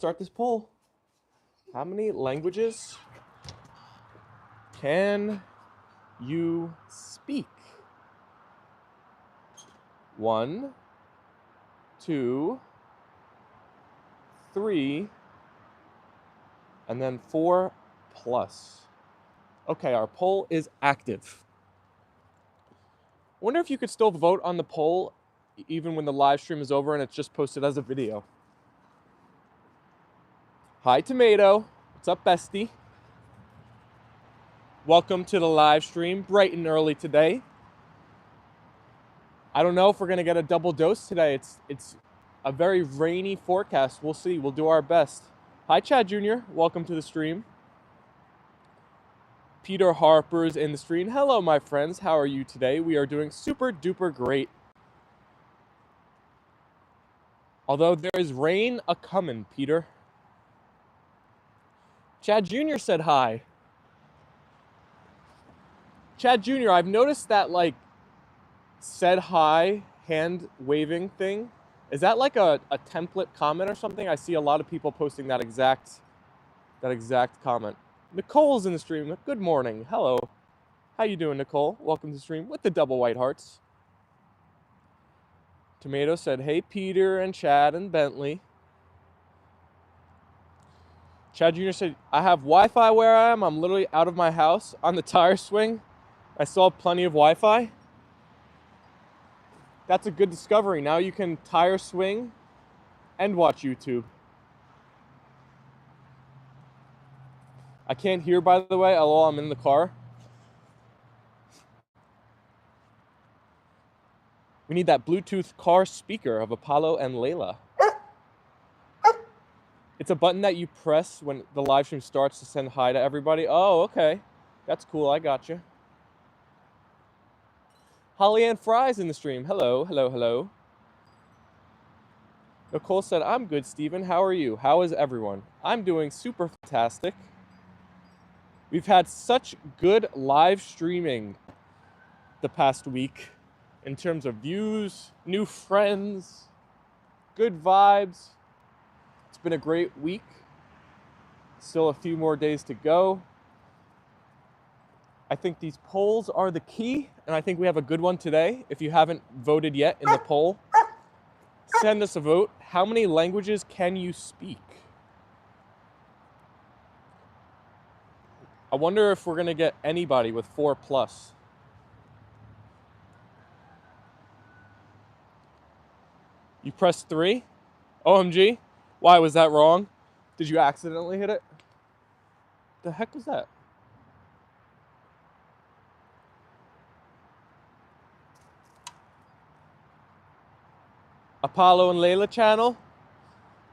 Start this poll. How many languages can you speak? 1, 2, 3, and then 4 plus. Okay, our poll is active. I wonder if you could still vote on the poll even when the live stream is over and it's just posted as a video. Hi, Tomato. What's up, bestie? Welcome to the live stream, bright and early today. I don't know if we're going to get a double dose today. It's a very rainy forecast. We'll see. We'll do our best. Hi, Chad Jr. Welcome to the stream. Peter Harper's in the stream. Hello, my friends. How are you today? We are doing super duper great. Although there is rain a-comin', Peter. Chad Jr. said hi. Chad Jr., I've noticed that, like, said hi hand waving thing. Is that like a template comment or something? I see a lot of people posting that exact comment. Nicole's in the stream. Good morning. Hello. How you doing, Nicole? Welcome to the stream with the double white hearts. Tomato said, hey, Peter and Chad and Bentley. Chad Jr. said, I have Wi-Fi where I am. I'm literally out of my house on the tire swing. I still have plenty of Wi-Fi. That's a good discovery. Now you can tire swing and watch YouTube. I can't hear, by the way, although I'm in the car. We need that Bluetooth car speaker of Apollo and Leyla. It's a button that you press when the live stream starts to send hi to everybody. Oh, okay. That's cool. I got you. Holly Ann Fry's in the stream. Hello, hello, hello. Nicole said, I'm good, Steven. How are you? How is everyone? I'm doing super fantastic. We've had such good live streaming the past week in terms of views, new friends, good vibes. It's been a great week. Still a few more days to go. I think these polls are the key, and I think we have a good one today. If you haven't voted yet in the poll, send us a vote. How many languages can you speak? I wonder if we're going to get anybody with 4 plus. You pressed 3? OMG? Why was that wrong? Did you accidentally hit it? The heck was that? Apollo and Leyla channel.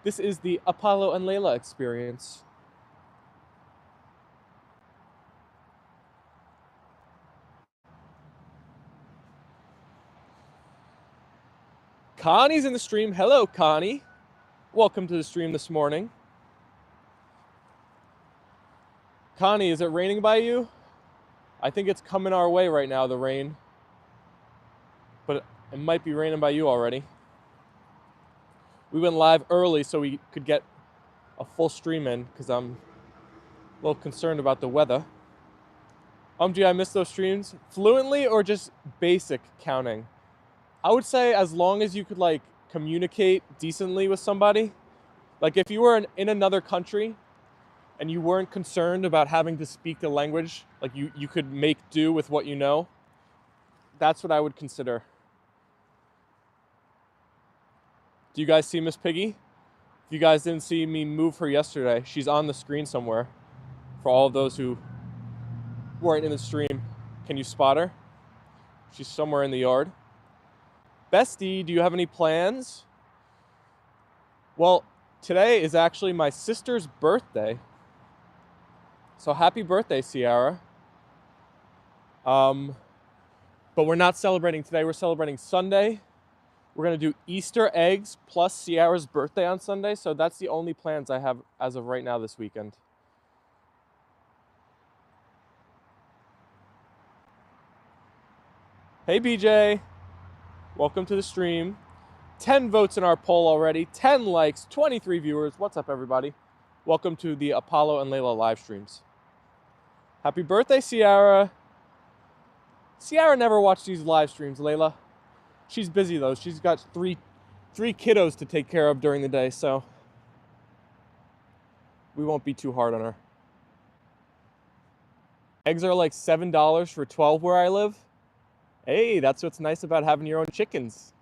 This is the Apollo and Leyla experience. Connie's in the stream. Hello, Connie. Welcome to the stream this morning. Connie, is it raining by you? I think it's coming our way right now, the rain. But it might be raining by you already. We went live early so we could get a full stream in because I'm a little concerned about the weather. Gee, I missed those streams. Fluently or just basic counting? I would say as long as you could like communicate decently with somebody. Like if you were in another country and you weren't concerned about having to speak the language, like you could make do with what you know, that's what I would consider. Do you guys see Miss Piggy? If you guys didn't see me move her yesterday, she's on the screen somewhere. For all of those who weren't in the stream, can you spot her? She's somewhere in the yard. Bestie, do you have any plans? Well, today is actually my sister's birthday. So happy birthday, Sierra. But we're not celebrating today. We're celebrating Sunday. We're going to do Easter eggs plus Sierra's birthday on Sunday. So that's the only plans I have as of right now this weekend. Hey, BJ. Welcome to the stream. 10 votes in our poll already, 10 likes, 23 viewers. What's up, everybody? Welcome to the Apollo and Leyla live streams. Happy birthday, Ciara. Ciara never watched these live streams, Leyla. She's busy, though. She's got three kiddos to take care of during the day, so we won't be too hard on her. Eggs are like $7 for 12 where I live. Hey, that's what's nice about having your own chickens.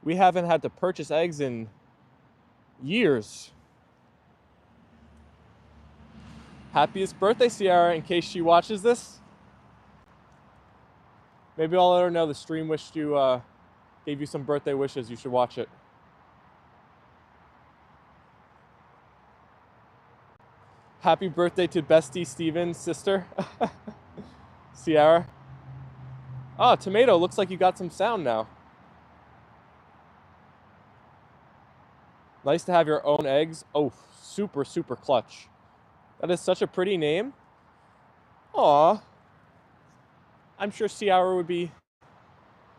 We haven't had to purchase eggs in years. Happiest birthday, Ciara, in case she watches this. Maybe I'll let her know the stream wished you, gave you some birthday wishes. You should watch it. Happy birthday to Bestie Steven's sister, Ciara. Oh, Tomato, looks like you got some sound now. Nice to have your own eggs. Oh, super, super clutch. That is such a pretty name. Aw. I'm sure Ciara would be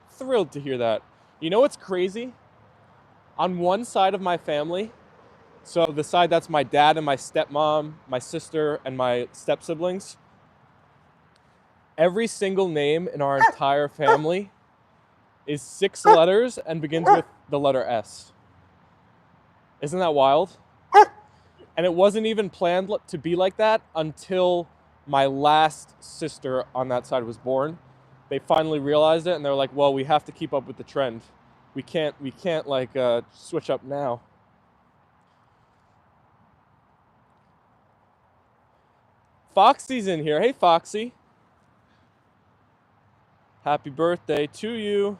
thrilled to hear that. You know what's crazy? On one side of my family, so the side that's my dad and my stepmom, my sister, and my step-siblings, every single name in our entire family is 6 letters and begins with the letter S. Isn't that wild? And it wasn't even planned to be like that until my last sister on that side was born. They finally realized it, and they're like, well, we have to keep up with the trend. We can't like switch up now. Foxy's in here. Hey, Foxy. Happy birthday to you.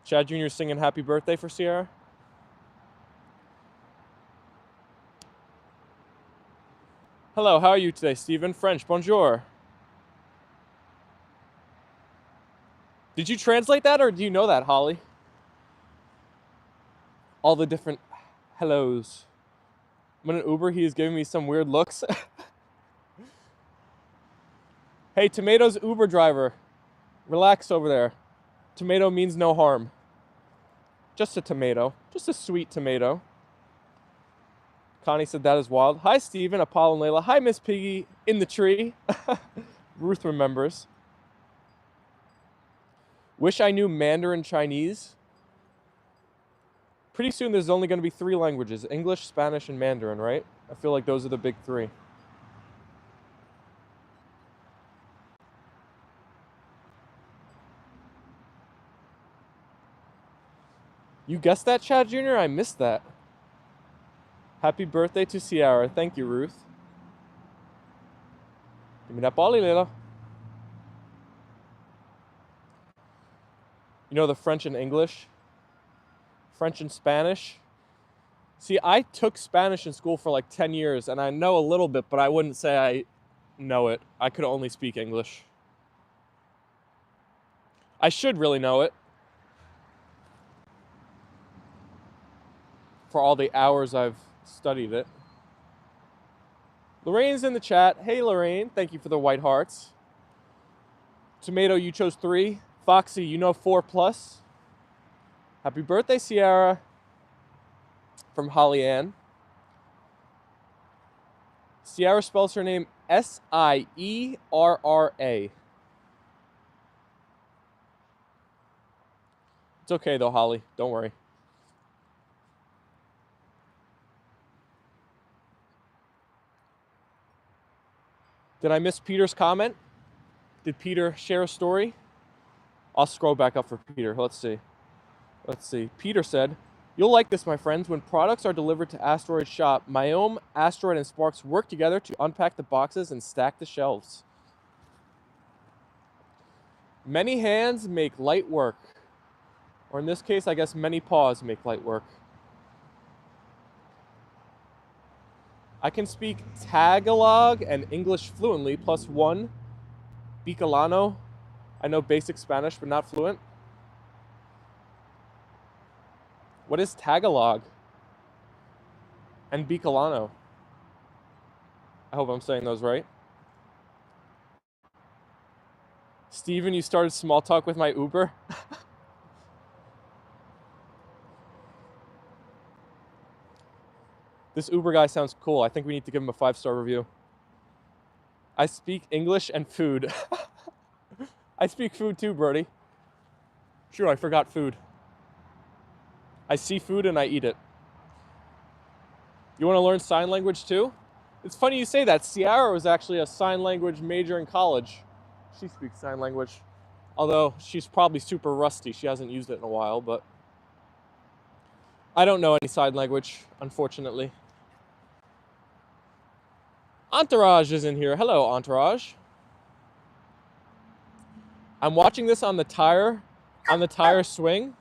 Chad Jr. singing happy birthday for Ciara. Hello, how are you today, Stephen? French, bonjour. Did you translate that, or do you know that, Holly? All the different hellos. I'm in an Uber, he is giving me some weird looks. Hey, Tomato's Uber driver. Relax over there. Tomato means no harm. Just a tomato. Just a sweet tomato. Connie said that is wild. Hi, Steven, Apollo and Leyla. Hi, Miss Piggy in the tree. Ruth remembers. Wish I knew Mandarin Chinese. Pretty soon there's only going to be 3 languages. English, Spanish, and Mandarin, right? I feel like those are the big 3. You guessed that, Chad Jr.? I missed that. Happy birthday to Ciara. Thank you, Ruth. Give me that ball, Leyla. You know the French and English? French and Spanish? See, I took Spanish in school for like 10 years, and I know a little bit, but I wouldn't say I know it. I could only speak English. I should really know it. For all the hours I've studied it. Lorraine's in the chat. Hey, Lorraine. Thank you for the white hearts. Tomato, you chose 3. Foxy, you know 4+. Happy birthday, Ciara. From Holly Ann. Ciara spells her name S-I-E-R-R-A. It's okay, though, Holly. Don't worry. Did I miss Peter's comment? Did Peter share a story? I'll scroll back up for Peter. Let's see. Peter said, you'll like this, my friends. When products are delivered to Asteroid Shop, Myome, Asteroid, and Sparks work together to unpack the boxes and stack the shelves. Many hands make light work. Or in this case, I guess many paws make light work. I can speak Tagalog and English fluently, +1. Bicolano. I know basic Spanish, but not fluent. What is Tagalog? And Bicolano? I hope I'm saying those right. Steven, you started small talk with my Uber? This Uber guy sounds cool. I think we need to give him a 5-star review. I speak English and food. I speak food too, Brody. Sure, I forgot food. I see food and I eat it. You want to learn sign language too? It's funny you say that. Ciara was actually a sign language major in college. She speaks sign language. Although she's probably super rusty. She hasn't used it in a while, but I don't know any sign language, unfortunately. Entourage is in here. Hello, Entourage. I'm watching this on the tire swing.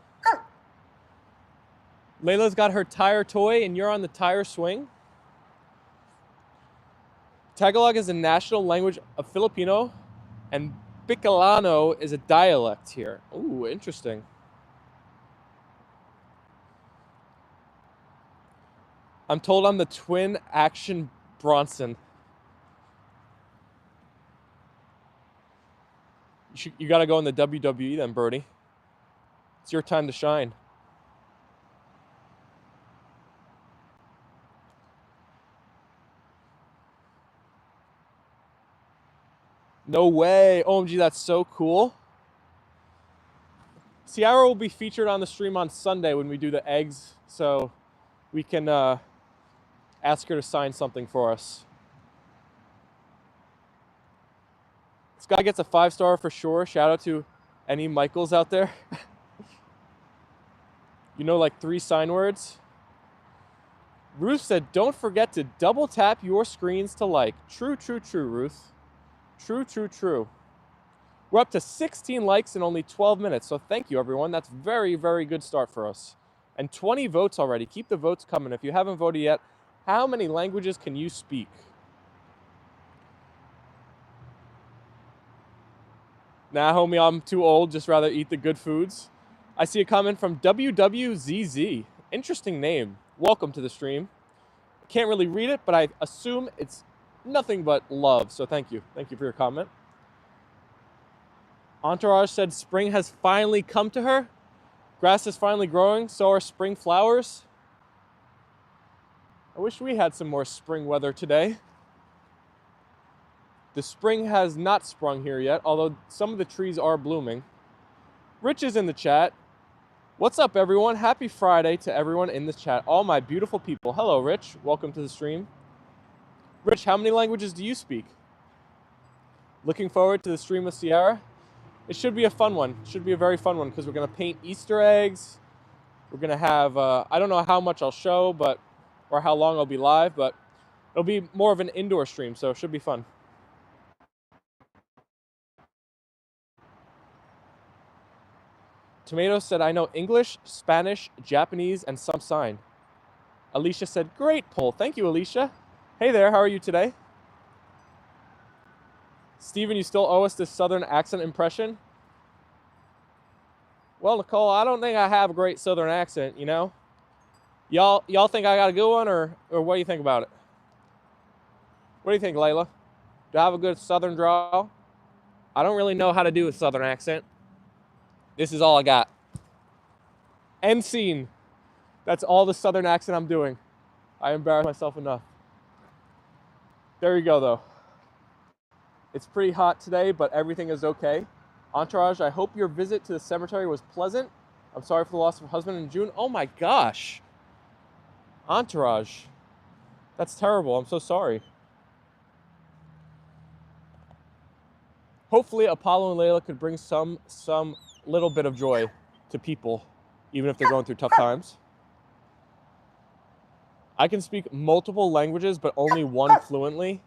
Layla's got her tire toy and you're on the tire swing. Tagalog is a national language of Filipino and Bicolano is a dialect here. Ooh, interesting. I'm told I'm the twin action Bronson. You gotta go in the WWE then, Birdie. It's your time to shine. No way. OMG, that's so cool. Ciara will be featured on the stream on Sunday when we do the eggs, so we can ask her to sign something for us. This guy gets a 5-star for sure. Shout out to any Michaels out there. You know, like 3 sign words. Ruth said, don't forget to double tap your screens to like. True, true, true, Ruth. True, true, true. We're up to 16 likes in only 12 minutes, so thank you, everyone. That's very, very good start for us. And 20 votes already. Keep the votes coming. If you haven't voted yet, how many languages can you speak? Nah, homie, I'm too old. Just rather eat the good foods. I see a comment from WWZZ. Interesting name. Welcome to the stream. Can't really read it, but I assume it's nothing but love. So thank you. Thank you for your comment. Entourage said spring has finally come to her. Grass is finally growing. So are spring flowers. I wish we had some more spring weather today. The spring has not sprung here yet, although some of the trees are blooming. Rich is in the chat. What's up, everyone? Happy Friday to everyone in the chat. All my beautiful people. Hello, Rich. Welcome to the stream. Rich, how many languages do you speak? Looking forward to the stream with Ciara. It should be a fun one. It should be a very fun one because we're going to paint Easter eggs. We're going to have, I don't know how much I'll show, or how long I'll be live, but it'll be more of an indoor stream, so it should be fun. Tomato said, I know English, Spanish, Japanese, and some sign. Alicia said, great poll. Thank you, Alicia. Hey there, how are you today? Steven, you still owe us this southern accent impression? Well, Nicole, I don't think I have a great southern accent, you know? Y'all think I got a good one, or what do you think about it? What do you think, Layla? Do I have a good southern drawl? I don't really know how to do a southern accent. This is all I got. End scene. That's all the southern accent I'm doing. I embarrass myself enough. There you go, though. It's pretty hot today, but everything is okay. Entourage, I hope your visit to the cemetery was pleasant. I'm sorry for the loss of a husband in June. Oh my gosh. Entourage. That's terrible. I'm so sorry. Hopefully Apollo and Leyla could bring some little bit of joy to people, even if they're going through tough times. I can speak multiple languages, but only one fluently.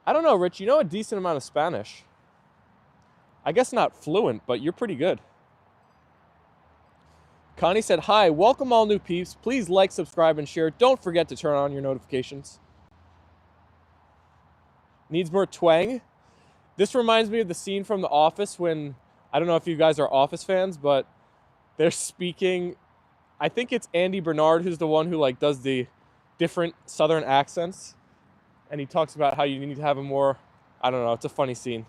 I don't know, Rich, you know a decent amount of Spanish. I guess not fluent, but you're pretty good. Connie said, hi, welcome all new peeps. Please like, subscribe, and share. Don't forget to turn on your notifications. Needs more twang. This reminds me of the scene from The Office when, I don't know if you guys are Office fans, but they're speaking, I think it's Andy Bernard who's the one who like does the different southern accents. And he talks about how you need to have a more, I don't know, it's a funny scene.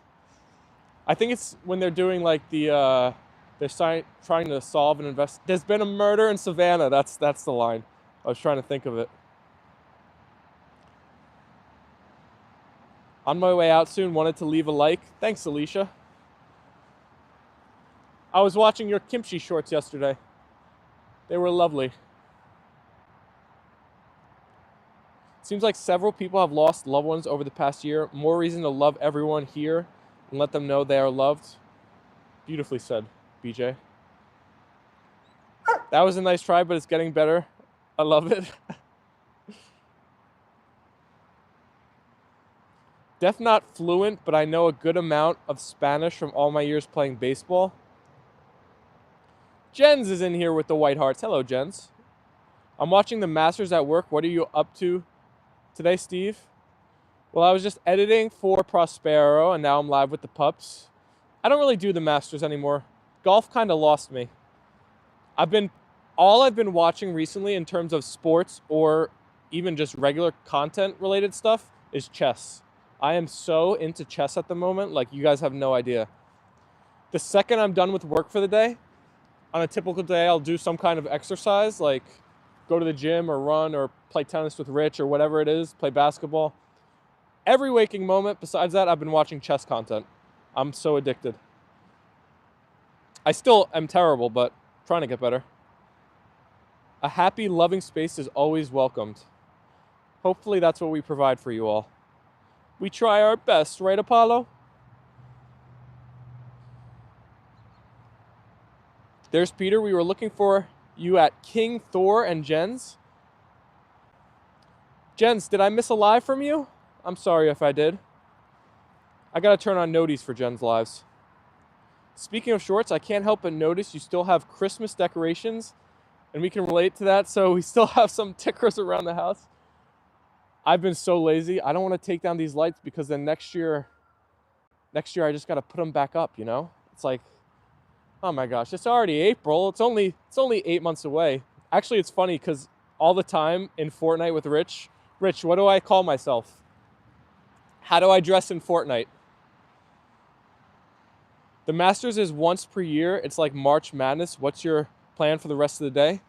I think it's when they're doing like the, they're trying to solve and invest. There's been a murder in Savannah. That's the line. I was trying to think of it. On my way out soon, wanted to leave a like. Thanks, Alicia. I was watching your kimchi shorts yesterday. They were lovely. Seems like several people have lost loved ones over the past year. More reason to love everyone here and let them know they are loved. Beautifully said, BJ. That was a nice try, but it's getting better. I love it. Def not fluent, but I know a good amount of Spanish from all my years playing baseball. Jens is in here with the White Hearts. Hello, Jens. I'm watching the Masters at work. What are you up to today, Steve? Well, I was just editing for Prospero, and now I'm live with the pups. I don't really do the Masters anymore. Golf kind of lost me. All I've been watching recently in terms of sports or even just regular content related stuff is chess. I am so into chess at the moment, like you guys have no idea. The second I'm done with work for the day, on a typical day, I'll do some kind of exercise, like go to the gym or run or play tennis with Rich or whatever it is, play basketball. Every waking moment, besides that, I've been watching chess content. I'm so addicted. I still am terrible, but trying to get better. A happy, loving space is always welcomed. Hopefully that's what we provide for you all. We try our best, right, Apollo? There's Peter. We were looking for you at King, Thor, and Jens. Jens, did I miss a live from you? I'm sorry if I did. I gotta turn on noties for Jens lives. Speaking of shorts, I can't help but notice you still have Christmas decorations, and we can relate to that, so we still have some tickers around the house. I've been so lazy. I don't want to take down these lights because then next year I just got to put them back up, you know? It's like, oh my gosh, it's already April. It's only 8 months away. Actually, it's funny because all the time in Fortnite with Rich, what do I call myself? How do I dress in Fortnite? The Masters is once per year. It's like March Madness. What's your plan for the rest of the day?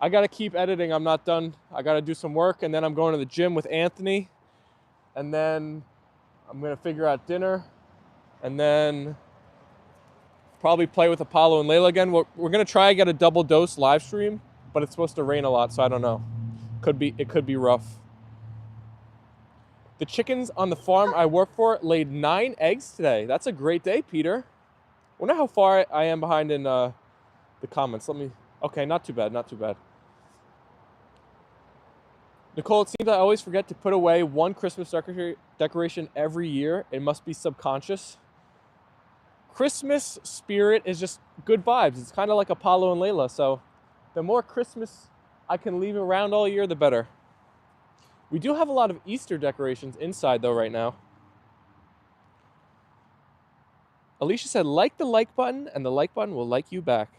I got to keep editing. I'm not done. I got to do some work, and then I'm going to the gym with Anthony, and then I'm going to figure out dinner, and then probably play with Apollo and Leyla again. We're going to try to get a double dose live stream, but it's supposed to rain a lot, so I don't know. It could be rough. The chickens on the farm I work for laid 9 eggs today. That's a great day, Peter. Wonder how far I am behind in the comments. Okay, not too bad. Nicole, it seems I always forget to put away one Christmas decoration every year. It must be subconscious. Christmas spirit is just good vibes. It's kind of like Apollo and Leyla. So the more Christmas I can leave around all year, the better. We do have a lot of Easter decorations inside though right now. Alicia said, like the like button and the like button will like you back.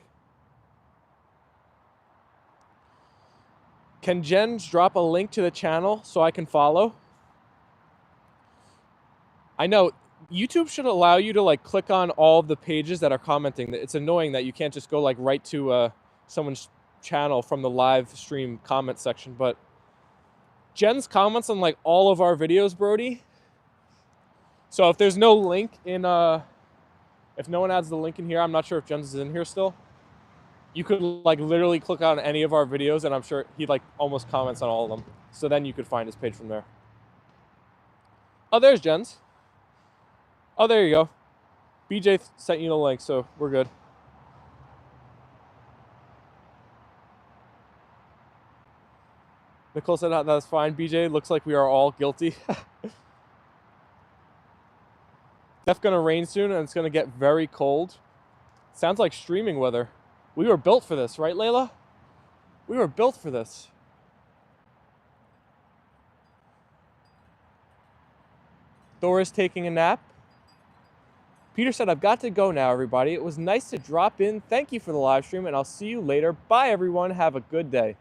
Can Jens drop a link to the channel so I can follow? I know YouTube should allow you to like click on all of the pages that are commenting. It's annoying that you can't just go like right to someone's channel from the live stream comment section, but Jens comments on like all of our videos, Brody. So if there's no link in, if no one adds the link in here, I'm not sure if Jens is in here still. You could like literally click on any of our videos and I'm sure he like almost comments on all of them. So then you could find his page from there. Oh, there's Jens. Oh, there you go. BJ sent you the link, so we're good. Nicole said that's fine. BJ, looks like we are all guilty. It's gonna rain soon and it's gonna get very cold. Sounds like streaming weather. We were built for this, right, Leyla? We were built for this. Thor is taking a nap. Peter said, I've got to go now, everybody. It was nice to drop in. Thank you for the live stream, and I'll see you later. Bye, everyone. Have a good day.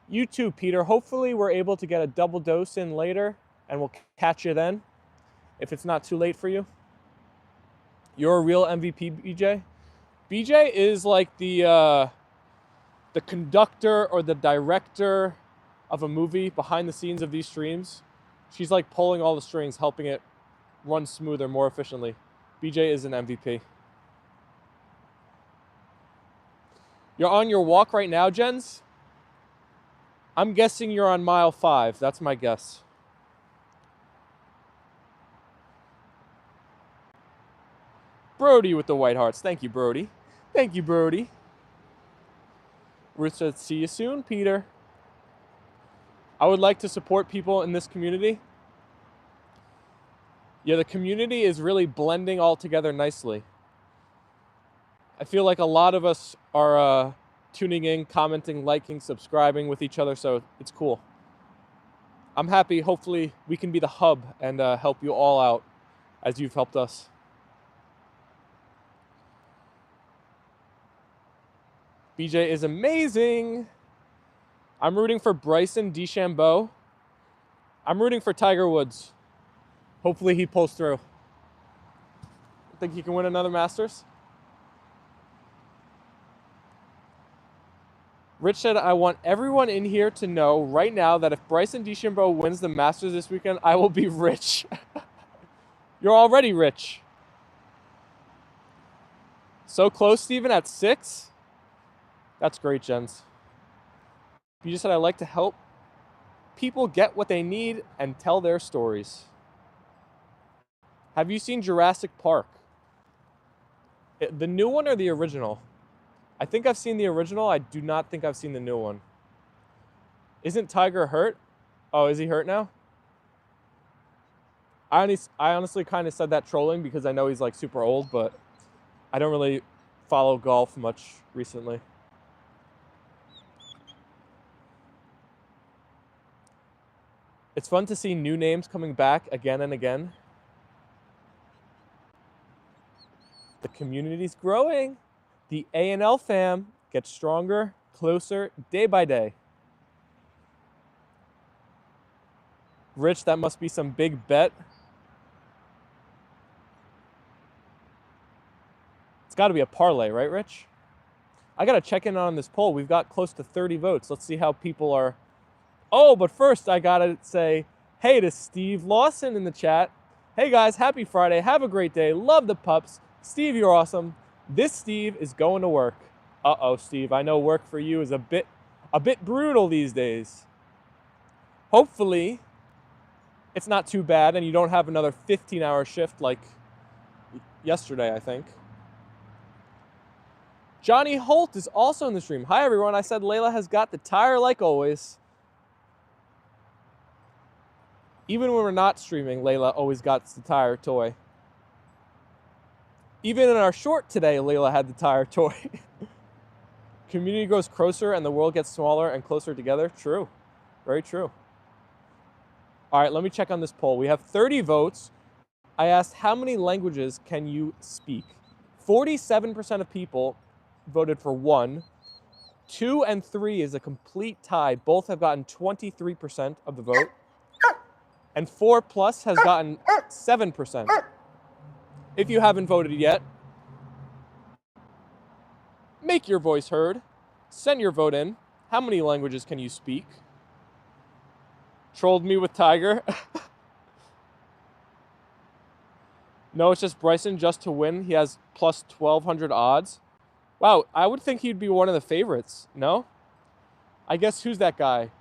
You too, Peter. Hopefully we're able to get a double dose in later, and we'll catch you then, if it's not too late for you. You're a real MVP, BJ. BJ is like the conductor or the director of a movie behind the scenes of these streams. She's like pulling all the strings, helping it run smoother, more efficiently. BJ is an MVP. You're on your walk right now, Jens? I'm guessing you're on mile 5. That's my guess. Brody with the white hearts. Thank you, Brody. Thank you, Brody. Ruth said, see you soon, Peter. I would like to support people in this community. Yeah, the community is really blending all together nicely. I feel like a lot of us are tuning in, commenting, liking, subscribing with each other, so it's cool. I'm happy. Hopefully we can be the hub and help you all out as you've helped us. BJ is amazing. I'm rooting for Bryson DeChambeau. I'm rooting for Tiger Woods. Hopefully he pulls through. Think he can win another Masters? Rich said, I want everyone in here to know right now that if Bryson DeChambeau wins the Masters this weekend, I will be rich. You're already rich. So close, Steven, at 6? That's great, Jens. You just said, I like to help people get what they need and tell their stories. Have you seen Jurassic Park? The new one or the original? I think I've seen the original. I do not think I've seen the new one. Isn't Tiger hurt? Oh, is he hurt now? I honestly kind of said that trolling because I know he's like super old, but I don't really follow golf much recently. It's fun to see new names coming back again and again. The community's growing. The A&L fam gets stronger, closer, day by day. Rich, that must be some big bet. It's got to be a parlay, right, Rich? I got to check in on this poll. We've got close to 30 votes. Let's see how people are. Oh, but first I got to say hey to Steve Lawson in the chat. Hey guys, happy Friday. Have a great day. Love the pups. Steve, you're awesome. This Steve is going to work. Uh-oh, Steve. I know work for you is a bit brutal these days. Hopefully, it's not too bad and you don't have another 15-hour shift like yesterday, I think. Johnny Holt is also in the stream. Hi, everyone. I said Leyla has got the tire like always. Even when we're not streaming, Leyla always got the tire toy. Even in our short today, Leyla had the tire toy. Community grows closer and the world gets smaller and closer together. True. Very true. All right, let me check on this poll. We have 30 votes. I asked how many languages can you speak? 47% of people voted for 1. 2 and 3 is a complete tie. Both have gotten 23% of the vote. And 4 plus has gotten 7%. If you haven't voted yet, make your voice heard. Send your vote in. How many languages can you speak? Trolled me with Tiger. No, it's just Bryson just to win. He has plus 1,200 odds. Wow, I would think he'd be one of the favorites. No? I guess who's that guy?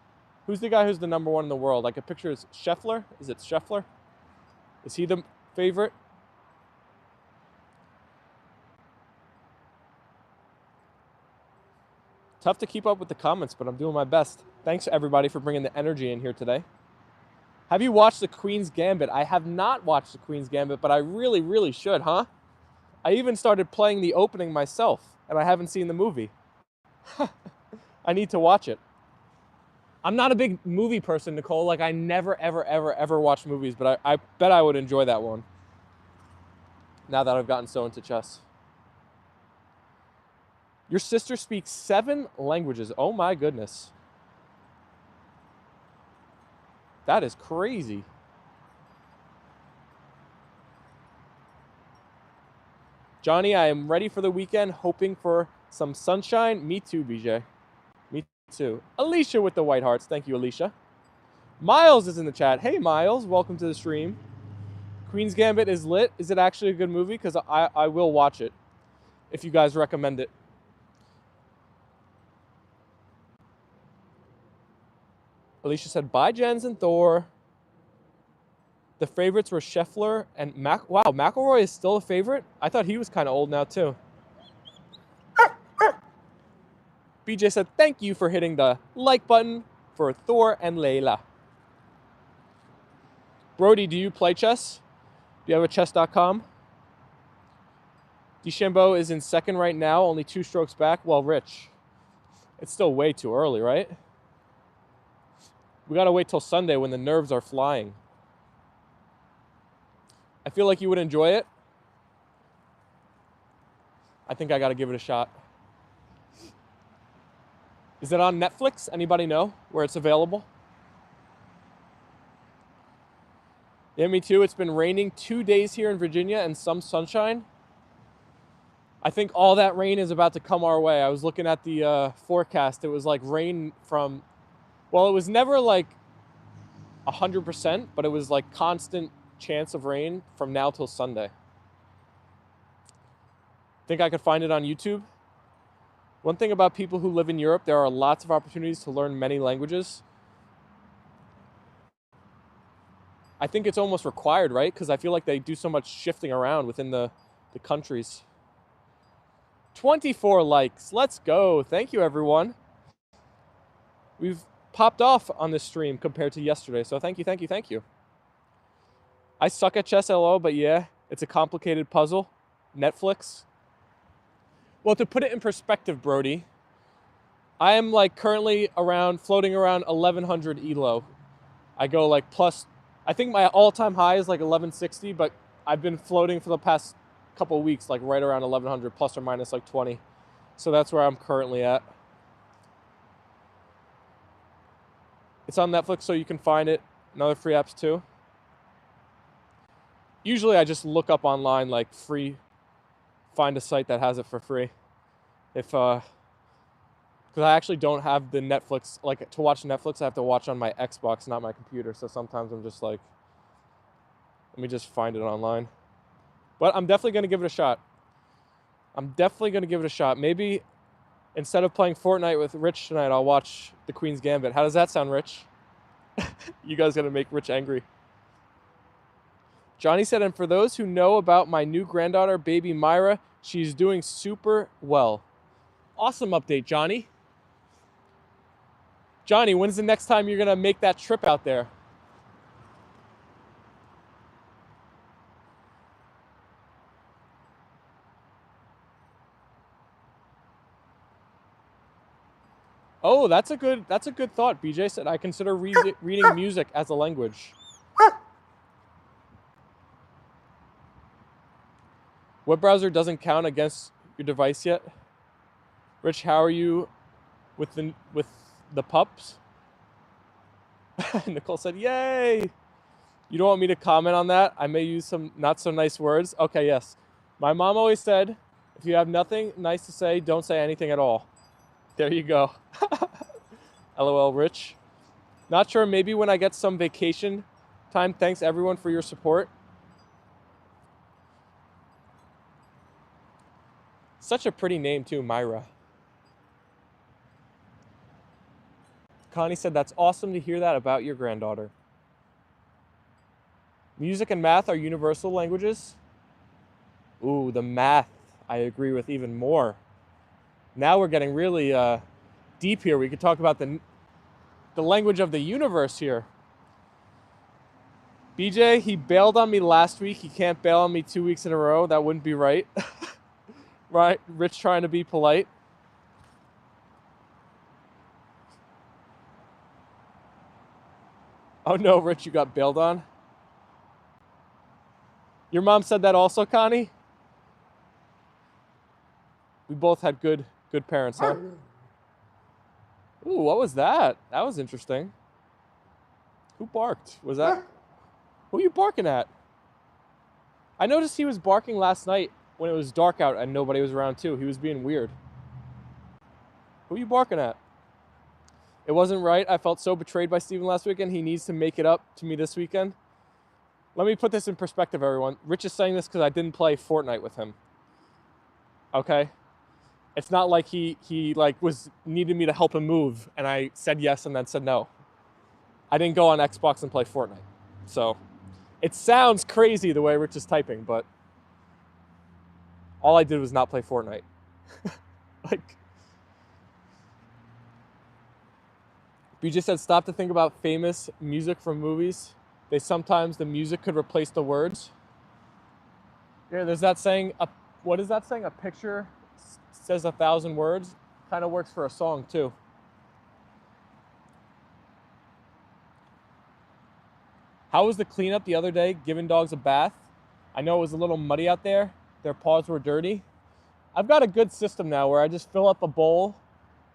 Who's the guy who's the number 1 in the world? I could picture is Scheffler. Is it Scheffler? Is he the favorite? Tough to keep up with the comments, but I'm doing my best. Thanks, everybody, for bringing the energy in here today. Have you watched The Queen's Gambit? I have not watched The Queen's Gambit, but I really, really should, huh? I even started playing the opening myself, and I haven't seen the movie. I need to watch it. I'm not a big movie person, Nicole. Like, I never, ever, ever, ever watch movies, but I bet I would enjoy that one. Now that I've gotten so into chess. Your sister speaks 7 languages. Oh my goodness. That is crazy. Johnny, I am ready for the weekend, hoping for some sunshine. Me too, BJ. Me too. Alicia with the white hearts. Thank you, Alicia. Miles is in the chat. Hey, Miles, welcome to the stream. Queen's Gambit is lit. Is it actually a good movie? Because I will watch it if you guys recommend it. Alicia said, bye, Jens and Thor. The favorites were Scheffler and Wow, McElroy is still a favorite? I thought he was kind of old now, too. BJ said, thank you for hitting the like button for Thor and Leyla. Brody, do you play chess? Do you have a chess.com? DeChambeau is in second right now, only 2 strokes back. Well, Rich, it's still way too early, right? We got to wait till Sunday when the nerves are flying. I feel like you would enjoy it. I think I got to give it a shot. Is it on Netflix? Anybody know where it's available? Yeah, me too. It's been raining 2 days here in Virginia and some sunshine. I think all that rain is about to come our way. I was looking at the forecast. It was like rain from, well, it was never like 100%, but it was like constant chance of rain from now till Sunday. Think I could find it on YouTube? One thing about people who live in Europe, there are lots of opportunities to learn many languages. I think it's almost required, right? Because I feel like they do so much shifting around within the countries. 24 likes. Let's go. Thank you, everyone. We've popped off on this stream compared to yesterday, so thank you, thank you, thank you. I suck at chess, LO, but yeah, it's a complicated puzzle. Netflix. Well, to put it in perspective, Brody, I am like currently floating around 1100 ELO. I go like plus, I think my all-time high is like 1160, but I've been floating for the past couple of weeks like right around 1100 plus or minus like 20. So that's where I'm currently at. It's on Netflix, so you can find it. And other free apps too. Usually I just look up online like free, find a site that has it for free. Because I actually don't have the Netflix, like to watch Netflix I have to watch on my Xbox, not my computer. So sometimes I'm just like, let me just find it online. But I'm definitely going to give it a shot. Maybe instead of playing Fortnite with Rich tonight, I'll watch The Queen's Gambit. How does that sound, Rich? You guys going to make Rich angry. Johnny said, and for those who know about my new granddaughter, baby Myra, she's doing super well. Awesome update, Johnny. Johnny, when's the next time you're going to make that trip out there? Oh, that's a good thought. BJ said, I consider reading music as a language. Web browser doesn't count against your device yet. Rich, how are you with the pups? Nicole said, yay! You don't want me to comment on that? I may use some not so nice words. Okay, yes. My mom always said, if you have nothing nice to say, don't say anything at all. There you go. LOL, Rich. Not sure, maybe when I get some vacation time. Thanks everyone for your support. Such a pretty name too, Myra. Connie said, that's awesome to hear that about your granddaughter. Music and math are universal languages. Ooh, the math I agree with even more. Now we're getting really deep here. We could talk about the language of the universe here. BJ, he bailed on me last week. He can't bail on me 2 weeks in a row. That wouldn't be right. Right? Rich trying to be polite. Oh no, Rich, you got bailed on? Your mom said that also, Connie? We both had good parents, huh? Ooh, what was that? That was interesting. Who barked? Was that? Who are you barking at? I noticed he was barking last night when it was dark out and nobody was around too. He was being weird. Who are you barking at? It wasn't right. I felt so betrayed by Steven last weekend. He needs to make it up to me this weekend. Let me put this in perspective, everyone. Rich is saying this because I didn't play Fortnite with him. Okay? It's not like he was needed me to help him move, and I said yes and then said no. I didn't go on Xbox and play Fortnite. So it sounds crazy the way Rich is typing, but all I did was not play Fortnite. BJ said, stop to think about famous music from movies. The music could replace the words. Yeah, there's that saying, what is that saying? A picture says 1,000 words. Kind of works for a song too. How was the cleanup the other day, giving dogs a bath? I know it was a little muddy out there. Their paws were dirty. I've got a good system now where I just fill up a bowl,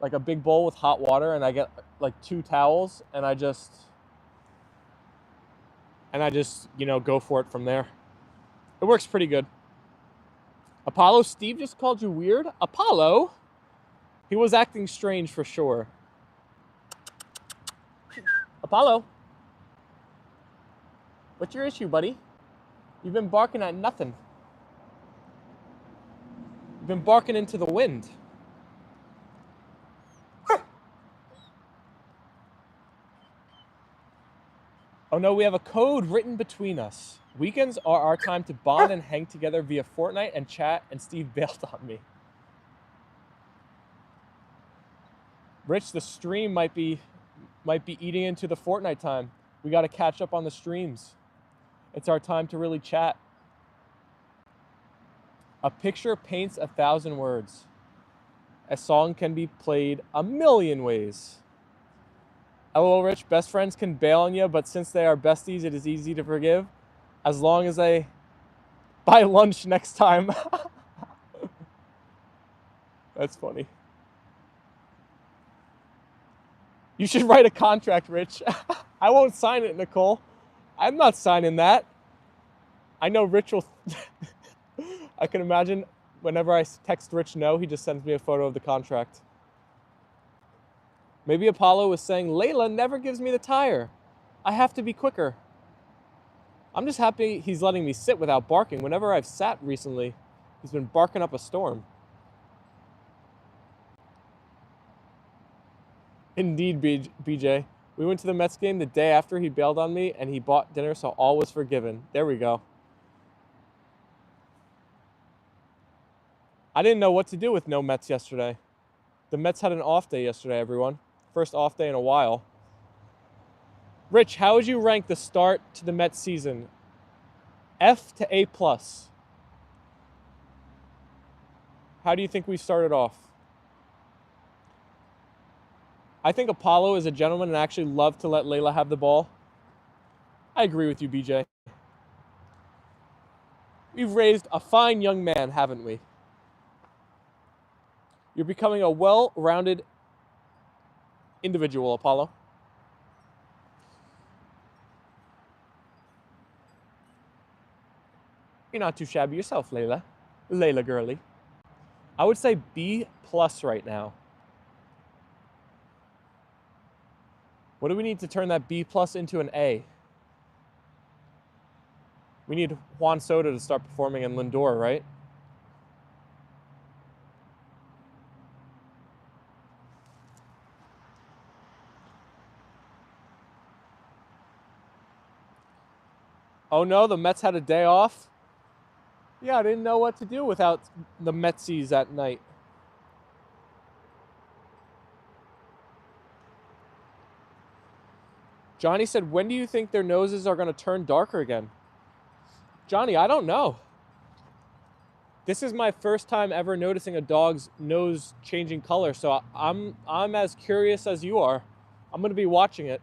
like a big bowl with hot water, and I get like 2 towels, and I just, go for it from there. It works pretty good. Apollo, Steve just called you weird? Apollo? He was acting strange for sure. Apollo? What's your issue, buddy? You've been barking at nothing. You've been barking into the wind. Oh no, we have a code written between us. Weekends are our time to bond and hang together via Fortnite and chat, and Steve bailed on me. Rich, the stream might be eating into the Fortnite time. We got to catch up on the streams. It's our time to really chat. A picture paints 1,000 words. A song can be played a million ways. LOL, Rich, best friends can bail on you, but since they are besties, it is easy to forgive. As long as they buy lunch next time. That's funny. You should write a contract, Rich. I won't sign it, Nicole. I'm not signing that. I know Rich will... I can imagine whenever I text Rich no, he just sends me a photo of the contract. Maybe Apollo was saying, Leyla never gives me the tire. I have to be quicker. I'm just happy he's letting me sit without barking. Whenever I've sat recently, he's been barking up a storm. Indeed, BJ. We went to the Mets game the day after he bailed on me, and he bought dinner, so all was forgiven. There we go. I didn't know what to do with no Mets yesterday. The Mets had an off day yesterday, everyone. First off day in a while. Rich, how would you rank the start to the Mets season? F to A+. How do you think we started off? I think Apollo is a gentleman and actually loved to let Leyla have the ball. I agree with you, BJ. We've raised a fine young man, haven't we? You're becoming a well-rounded individual, Apollo. You're not too shabby yourself, Leyla. Leyla girly. I would say B+ right now. What do we need to turn that B+ into an A? We need Juan Soto to start performing in Lindor, right? Oh no, the Mets had a day off? Yeah, I didn't know what to do without the Metsies at night. Johnny said, when do you think their noses are going to turn darker again? Johnny, I don't know. This is my first time ever noticing a dog's nose changing color, so I'm as curious as you are. I'm going to be watching it.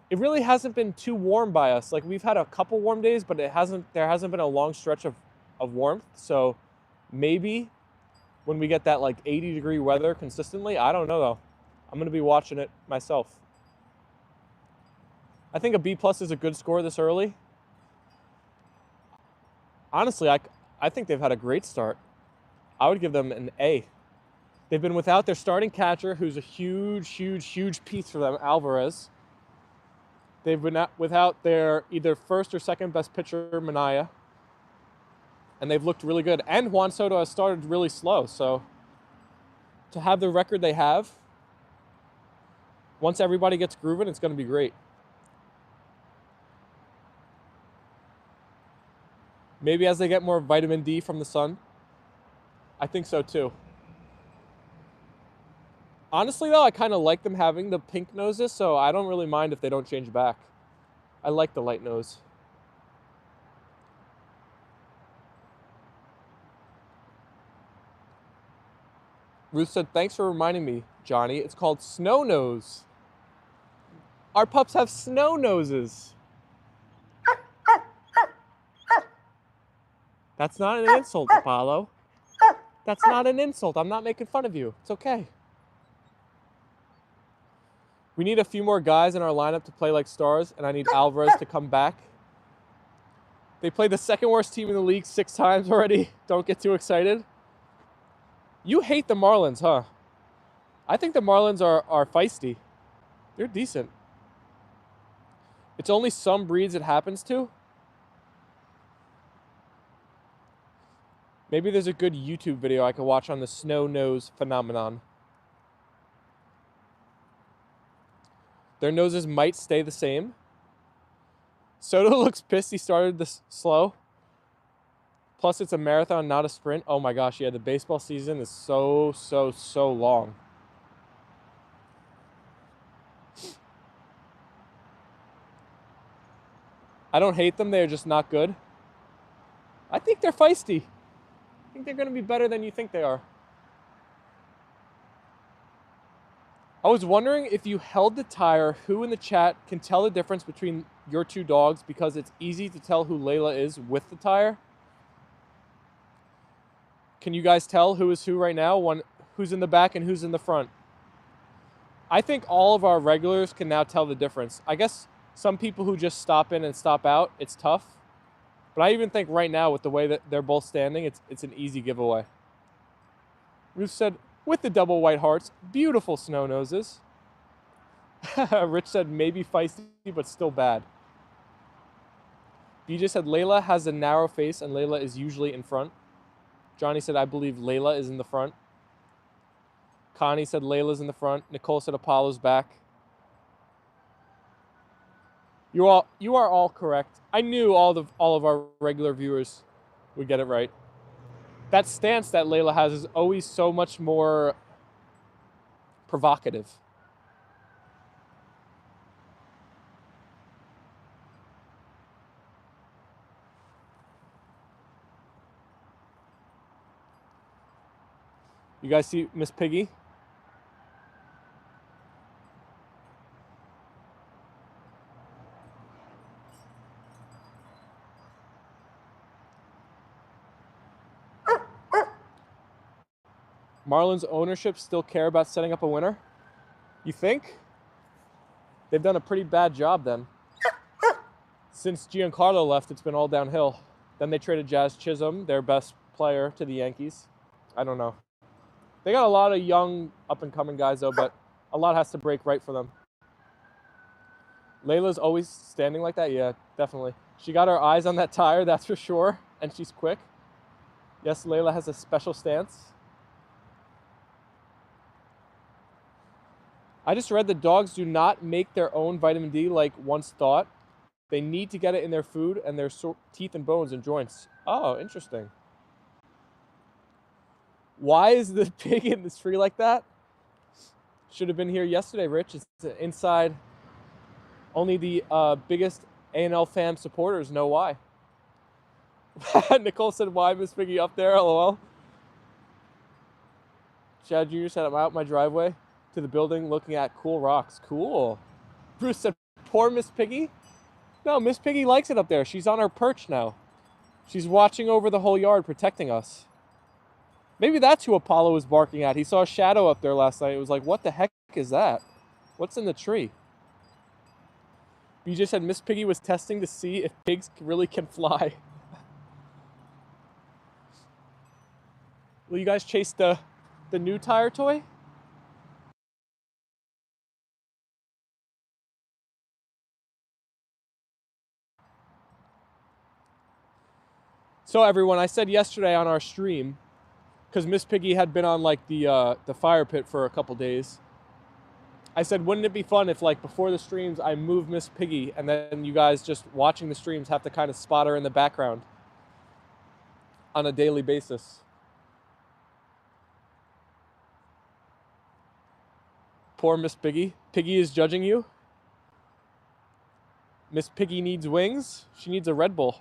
It really hasn't been too warm by us. Like, we've had a couple warm days, but there hasn't been a long stretch of warmth. So maybe when we get that like 80-degree weather consistently, I don't know though. I'm going to be watching it myself. I think a B+ is a good score this early. Honestly, I think they've had a great start. I would give them an A. They've been without their starting catcher, who's a huge, huge, huge piece for them, Alvarez. They've been without their either first or second best pitcher, Minaya. And they've looked really good. And Juan Soto has started really slow. So to have the record they have, once everybody gets grooving, it's going to be great. Maybe as they get more vitamin D from the sun. I think so too. Honestly, though, I kind of like them having the pink noses, so I don't really mind if they don't change back. I like the light nose. Ruth said, thanks for reminding me, Johnny. It's called snow nose. Our pups have snow noses. That's not an insult, Apollo. That's not an insult. I'm not making fun of you. It's okay. We need a few more guys in our lineup to play like stars, and I need Alvarez to come back. They played the second worst team in the league 6 times already. Don't get too excited. You hate the Marlins, huh? I think the Marlins are feisty. They're decent. It's only some breeds it happens to. Maybe there's a good YouTube video I could watch on the snow nose phenomenon. Their noses might stay the same. Soto looks pissed he started this slow. Plus, it's a marathon, not a sprint. Oh my gosh, yeah, the baseball season is so long. I don't hate them, they're just not good. I think they're feisty. I think they're going to be better than you think they are. I was wondering if you held the tire, who in the chat can tell the difference between your 2 dogs, because it's easy to tell who Leyla is with the tire. Can you guys tell who is who right now? Who's in the back and who's in the front? I think all of our regulars can now tell the difference. I guess some people who just stop in and stop out, it's tough. But I even think right now with the way that they're both standing, it's an easy giveaway. Ruth said, with the double white hearts, beautiful snow noses. Rich said, maybe feisty, but still bad. BJ said, Leyla has a narrow face and Leyla is usually in front. Johnny said, I believe Leyla is in the front. Connie said, Layla's in the front. Nicole said, Apollo's back. You are all correct. I knew all of our regular viewers would get it right. That stance that Leyla has is always so much more provocative. You guys see Miss Piggy? Marlins ownership still care about setting up a winner? You think? They've done a pretty bad job then. Since Giancarlo left, it's been all downhill. Then they traded Jazz Chisholm, their best player, to the Yankees. I don't know. They got a lot of young, up-and-coming guys, though, but a lot has to break right for them. Layla's always standing like that? Yeah, definitely. She got her eyes on that tire, that's for sure, and she's quick. Yes, Leyla has a special stance. I just read that dogs do not make their own vitamin D like once thought. They need to get it in their food and their teeth and bones and joints. Oh, interesting. Why is the pig in this tree like that? Should have been here yesterday, Rich. It's inside. Only the biggest A&L fam supporters know why. Nicole said, why Miss Piggy up there? LOL. Chad Jr. said, I'm out my driveway to the building looking at cool rocks. Cool. Bruce said, poor Miss Piggy? No, Miss Piggy likes it up there. She's on her perch now. She's watching over the whole yard, protecting us. Maybe that's who Apollo was barking at. He saw a shadow up there last night. It was like, what the heck is that? What's in the tree? BJ said Miss Piggy was testing to see if pigs really can fly. Will you guys chase the the new tire toy? So everyone, I said yesterday on our stream, because Miss Piggy had been on like the fire pit for a couple days. I said, wouldn't it be fun if like before the streams I move Miss Piggy and then you guys just watching the streams have to kind of spot her in the background on a daily basis. Poor Miss Piggy. Piggy is judging you. Miss Piggy needs wings. She needs a Red Bull.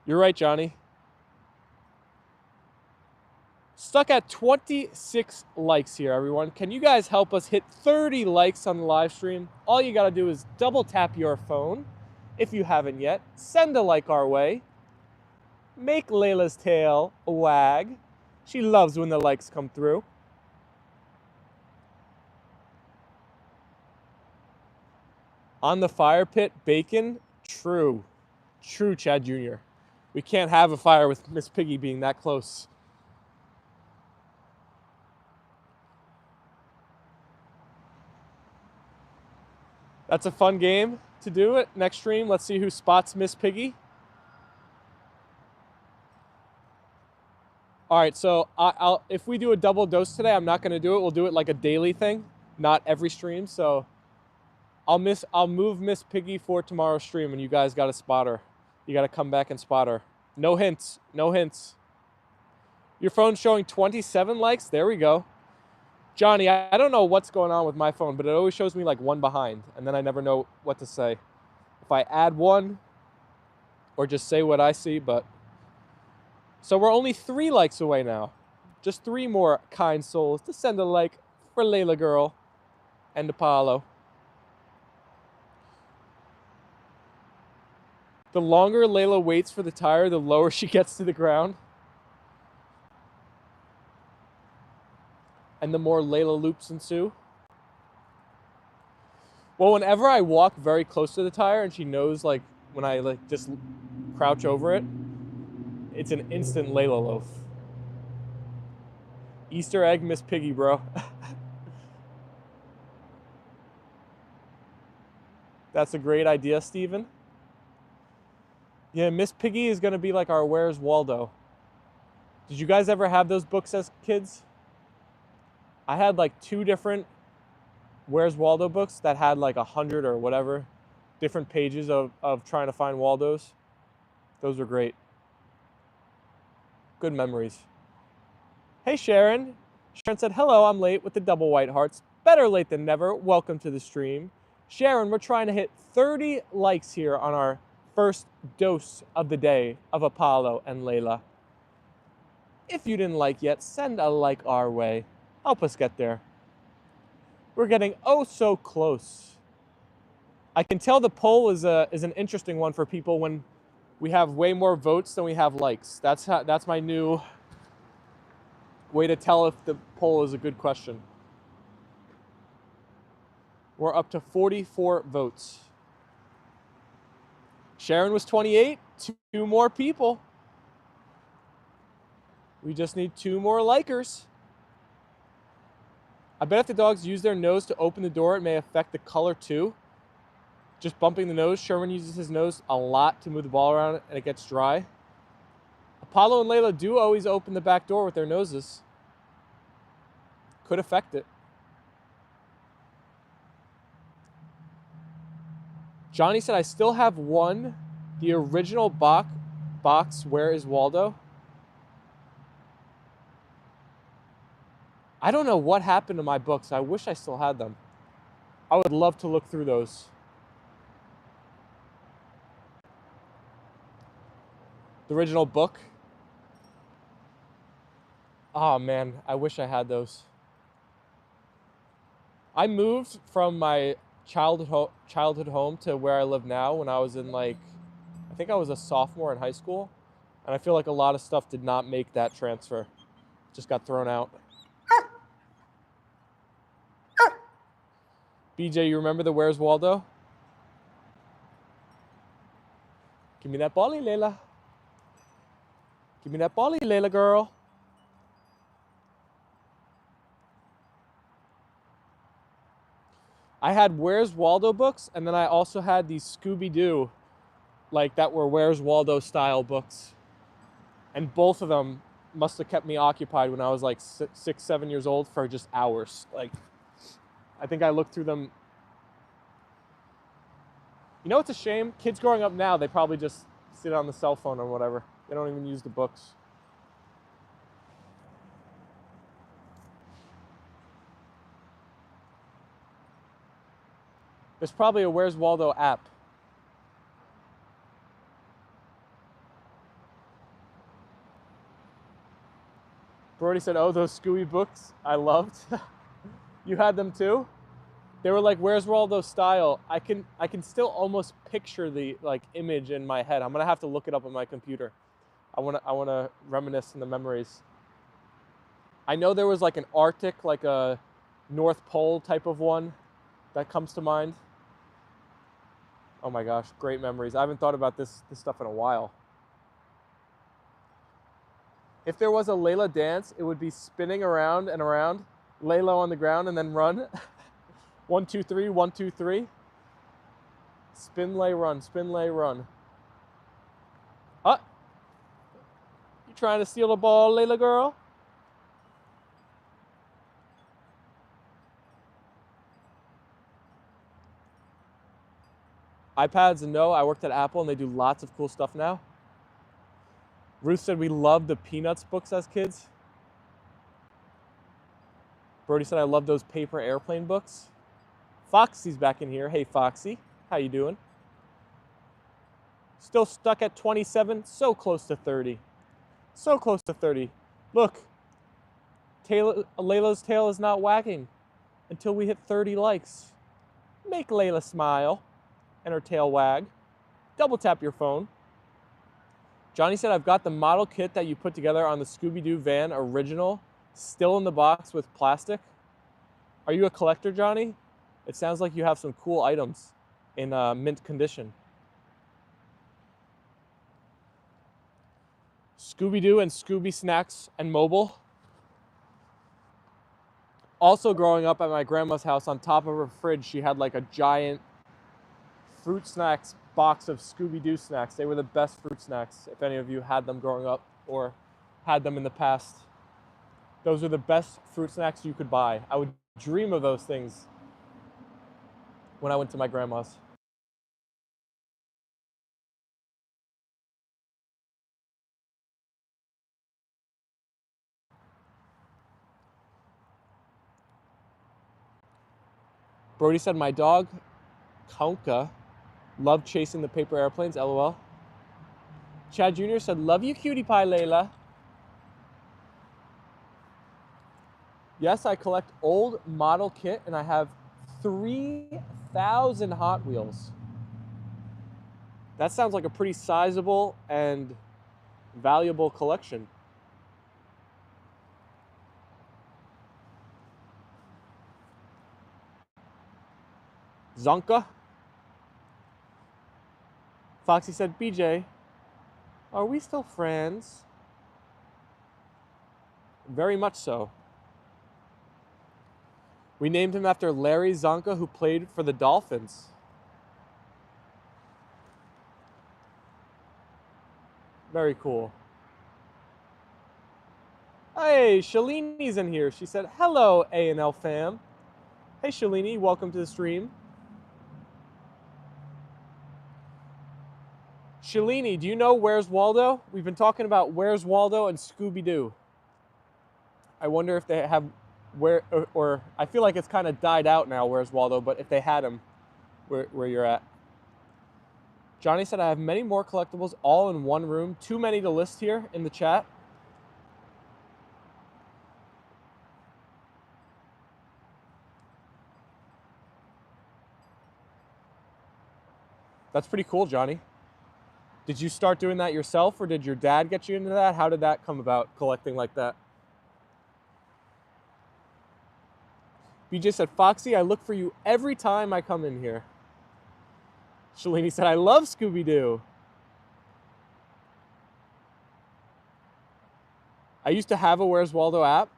You're right, Johnny. Stuck at 26 likes here, everyone. Can you guys help us hit 30 likes on the live stream? All you gotta do is double tap your phone if you haven't yet. Send a like our way. Make Layla's tail wag. She loves when the likes come through. On the fire pit, bacon? True. True, Chad Jr. We can't have a fire with Miss Piggy being that close. That's a fun game to do it. Next stream, let's see who spots Miss Piggy. All right, so if we do a double dose today, I'm not going to do it. We'll do it like a daily thing, not every stream. So I'll move Miss Piggy for tomorrow's stream, and you guys got to spot her. You got to come back and spot her. No hints. No hints. Your phone's showing 27 likes. There we go. Johnny, I don't know what's going on with my phone, but it always shows me like one behind, and then I never know what to say. If I add one or just say what I see, but... So we're only 3 likes away now. Just 3 more kind souls to send a like for Layla Girl and Apollo. The longer Layla waits for the tire, the lower she gets to the ground. And the more Layla loops ensue. Well, whenever I walk very close to the tire and she knows like when I like just crouch over it, it's an instant Layla loaf. Easter egg Miss Piggy, bro. That's a great idea, Steven. Yeah, Miss Piggy is going to be like our Where's Waldo. Did you guys ever have those books as kids? I had like 2 different Where's Waldo books that had like 100 or whatever different pages of trying to find Waldos. Those were great. Good memories. Hey, Sharon. Sharon said, hello, I'm late with the double white hearts. Better late than never. Welcome to the stream. Sharon, we're trying to hit 30 likes here on our first dose of the day of Apollo and Leyla. If you didn't like yet, send a like our way. Help us get there. We're getting oh so close. I can tell the poll is an interesting one for people when we have way more votes than we have likes. That's my new way to tell if the poll is a good question. We're up to 44 votes. Sharon was 28. 2 more people. We just need 2 more likers. I bet if the dogs use their nose to open the door, it may affect the color too. Just bumping the nose. Sherman uses his nose a lot to move the ball around and it gets dry. Apollo and Leyla do always open the back door with their noses. Could affect it. Johnny said, I still have one. The original box, Where is Waldo? I don't know what happened to my books. I wish I still had them. I would love to look through those. The original book. Oh man, I wish I had those. I moved from my childhood home to where I live now when I was in I think I was a sophomore in high school. And I feel like a lot of stuff did not make that transfer. Just got thrown out. BJ, you remember the Where's Waldo? Give me that bally, Layla. Give me that bally, Leyla girl. I had Where's Waldo books, and then I also had these Scooby-Doo, like that were Where's Waldo style books. And both of them must have kept me occupied when I was like 6, 7 years old for just hours. Like, I think I looked through them. You know, it's a shame. Kids growing up now, they probably just sit on the cell phone or whatever. They don't even use the books. There's probably a Where's Waldo app. Brody said, oh, those Scooby books I loved. You had them too? They were like Where's Waldo style. I can still almost picture the like image in my head. I'm gonna have to look it up on my computer. I wanna reminisce in the memories. I know there was like an Arctic, like a North Pole type of one that comes to mind. Oh my gosh, great memories. I haven't thought about this stuff in a while. If there was a Leyla dance, it would be spinning around and around, Leyla on the ground, and then run. 1, 2, 3, 1, 2, 3. Spin, lay, run, spin, lay, run. Ah! You trying to steal the ball, Leyla girl? iPads, no. I worked at Apple, and they do lots of cool stuff now. Ruth said we loved the Peanuts books as kids. Brody said I love those paper airplane books. Foxy's back in here. Hey, Foxy. How you doing? Still stuck at 27. So close to 30. So close to 30. Look. Leyla's tail is not wagging until we hit 30 likes. Make Leyla smile and her tail wag. Double tap your phone. Johnny said, I've got the model kit that you put together on the Scooby-Doo van original, still in the box with plastic. Are you a collector, Johnny? It sounds like you have some cool items in mint condition. Scooby-Doo and Scooby Snacks and Mobile. Also growing up at my grandma's house, on top of her fridge, she had like a giant fruit snacks box of Scooby-Doo snacks. They were the best fruit snacks, if any of you had them growing up or had them in the past. Those are the best fruit snacks you could buy. I would dream of those things when I went to my grandma's. Brody said, my dog, Konka, loved chasing the paper airplanes, LOL. Chad Jr. said, love you, cutie pie, Leyla. Yes, I collect old model kit, and I have 3,000 Hot Wheels. That sounds like a pretty sizable and valuable collection. Zonka. Foxy said, BJ, are we still friends? Very much so. We named him after Larry Zonka, who played for the Dolphins. Very cool. Hey, Shalini's in here. She said, hello, A&L fam. Hey, Shalini, welcome to the stream. Shalini, do you know Where's Waldo? We've been talking about Where's Waldo and Scooby-Doo. I wonder if they have or I feel like it's kind of died out now, Where's Waldo, but if they had him where you're at. Johnny said, I have many more collectibles all in one room. Too many to list here in the chat. That's pretty cool, Johnny. Did you start doing that yourself, or did your dad get you into that? How did that come about, collecting like that? BJ said, Foxy, I look for you every time I come in here. Shalini said, I love Scooby-Doo. I used to have a Where's Waldo app.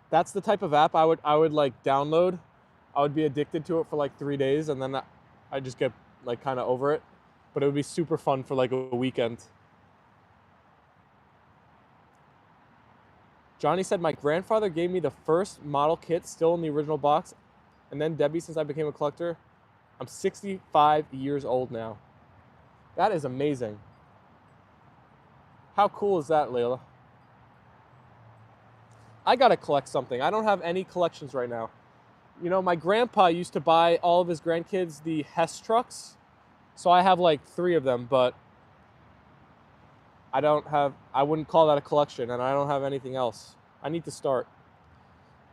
That's the type of app I would like download. I would be addicted to it for like 3 days, and then I just get like kind of over it. But it would be super fun for like a weekend. Johnny said, my grandfather gave me the first model kit still in the original box. And then Debbie, since I became a collector, I'm 65 years old now. That is amazing. How cool is that, Layla? I gotta collect something. I don't have any collections right now. You know, my grandpa used to buy all of his grandkids the Hess trucks. So I have like 3 of them, but I wouldn't call that a collection, and I don't have anything else. I need to start.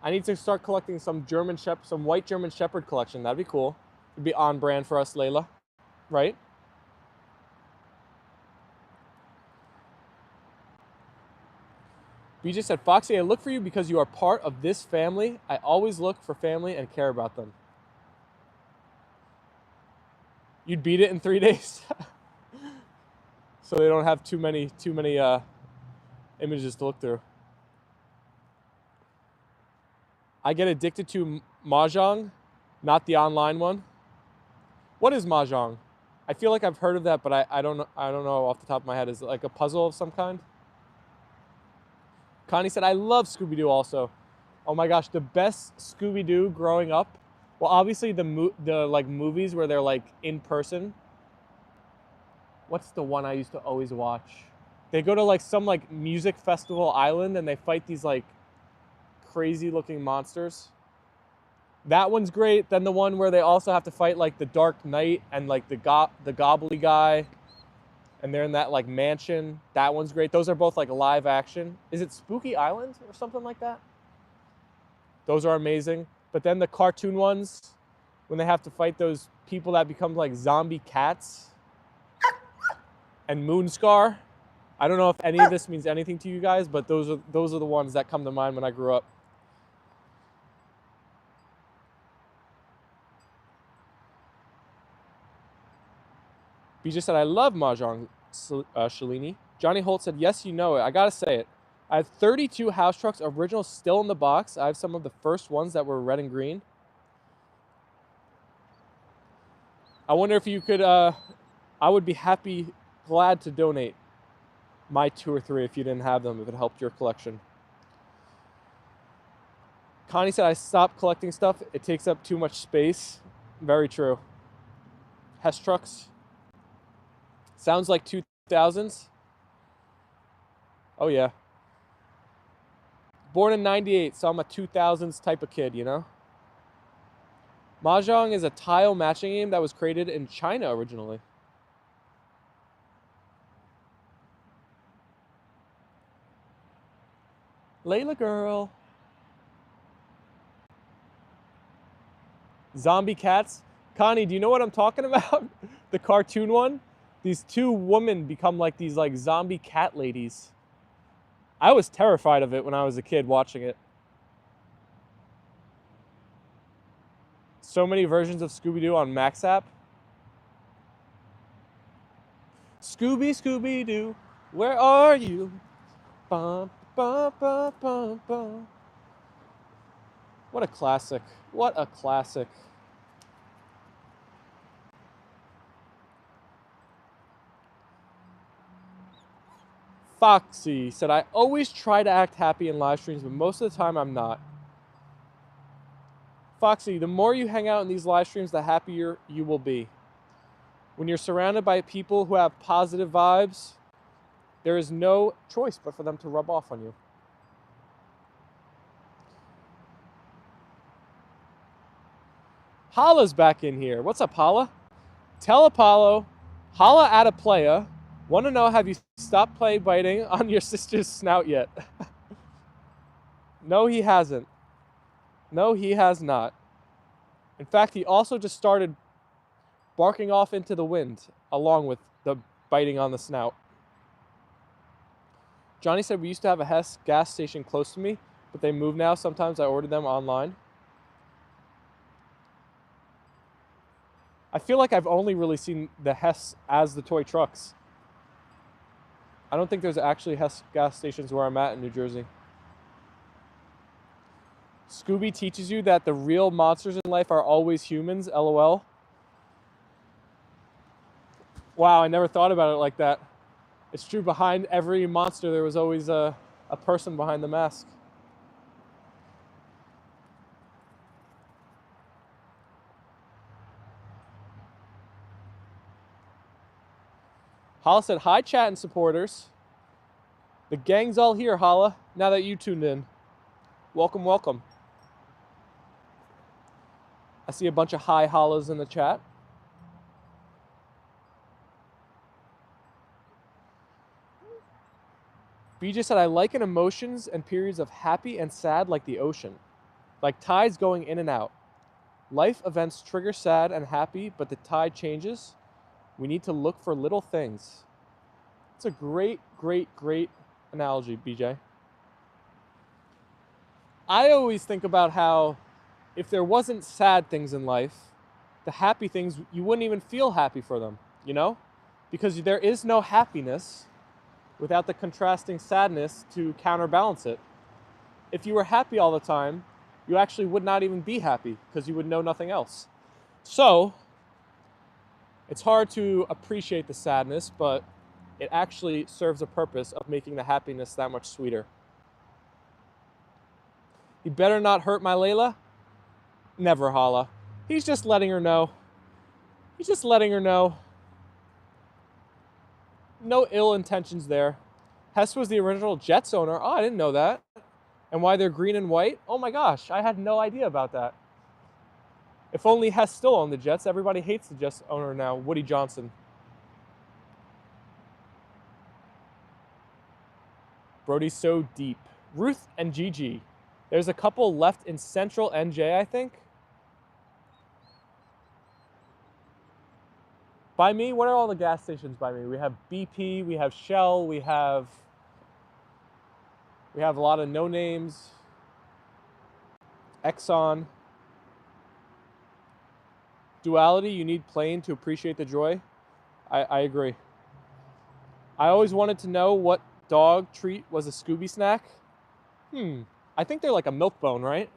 I need to start collecting some white German Shepherd collection. That'd be cool. It'd be on brand for us, Layla, right? BJ said, Foxy, I look for you because you are part of this family. I always look for family and care about them. You'd beat it in 3 days. So they don't have too many images to look through. I get addicted to Mahjong, not the online one. What is Mahjong? I feel like I've heard of that, but I don't know off the top of my head. Is it like a puzzle of some kind? Connie said, I love Scooby-Doo also. Oh my gosh, the best Scooby-Doo growing up. Well, obviously the like movies where they're like in person. What's the one I used to always watch? They go to like some like music festival island and they fight these like crazy looking monsters. That one's great. Then the one where they also have to fight like the Dark Knight and like the gobbly guy, and they're in that like mansion. That one's great. Those are both like live action. Is it Spooky Island or something like that? Those are amazing. But then the cartoon ones, when they have to fight those people that become like zombie cats, and Moonscar. I don't know if any of this means anything to you guys, but those are the ones that come to mind when I grew up. BJ said, I love Mahjong, Shalini. Johnny Holt said, yes, you know it. I gotta say it. I have 32 house trucks, original still in the box. I have some of the first ones that were red and green. I wonder if you could, I would be glad to donate my 2 or 3 if you didn't have them, if it helped your collection. Connie said, I stopped collecting stuff. It takes up too much space. Very true. Hess trucks. Sounds like 2000s. Oh yeah. Born in 98, so I'm a 2000s type of kid, you know? Mahjong is a tile matching game that was created in China originally. Layla girl. Zombie cats. Connie, do you know what I'm talking about? The cartoon one? These 2 women become like these like zombie cat ladies. I was terrified of it when I was a kid watching it. So many versions of Scooby-Doo on Max app. Scooby-Doo, where are you? Bum, bum, bum, bum, bum. What a classic. What a classic. Foxy said, I always try to act happy in live streams, but most of the time I'm not. Foxy, the more you hang out in these live streams, the happier you will be. When you're surrounded by people who have positive vibes, there is no choice but for them to rub off on you. Holla's back in here. What's up, Holla? Tell Apollo, holla at a playa. Want to know, have you stopped play biting on your sister's snout yet? No, he hasn't. No, he has not. In fact, he also just started barking off into the wind, along with the biting on the snout. Johnny said, we used to have a Hess gas station close to me, but they moved now. Sometimes I order them online. I feel like I've only really seen the Hess as the toy trucks. I don't think there's actually gas stations where I'm at in New Jersey. Scooby teaches you that the real monsters in life are always humans, LOL. Wow, I never thought about it like that. It's true, behind every monster there was always a person behind the mask. Hala said, hi, chat and supporters. The gang's all here, Hala, now that you tuned in. Welcome, welcome. I see a bunch of hi Halas in the chat. BJ said, I liken emotions and periods of happy and sad like the ocean, like tides going in and out. Life events trigger sad and happy, but the tide changes. We need to look for little things. It's a great, great, great analogy, BJ. I always think about how if there wasn't sad things in life, the happy things, you wouldn't even feel happy for them, you know? Because there is no happiness without the contrasting sadness to counterbalance it. If you were happy all the time, you actually would not even be happy because you would know nothing else. So, it's hard to appreciate the sadness, but it actually serves a purpose of making the happiness that much sweeter. You better not hurt my Leyla. Never, Hala. He's just letting her know. He's just letting her know. No ill intentions there. Hess was the original Jets owner. Oh, I didn't know that. And why they're green and white? Oh my gosh, I had no idea about that. If only Hess still owned the Jets. Everybody hates the Jets owner now, Woody Johnson. Brody's so deep. Ruth and Gigi. There's a couple left in Central NJ, I think. By me, what are all the gas stations by me? We have BP, we have Shell, we have a lot of no names. Exxon. Duality, you need plain to appreciate the joy. I agree. I always wanted to know what dog treat was a Scooby snack. I think they're like a milk bone, right?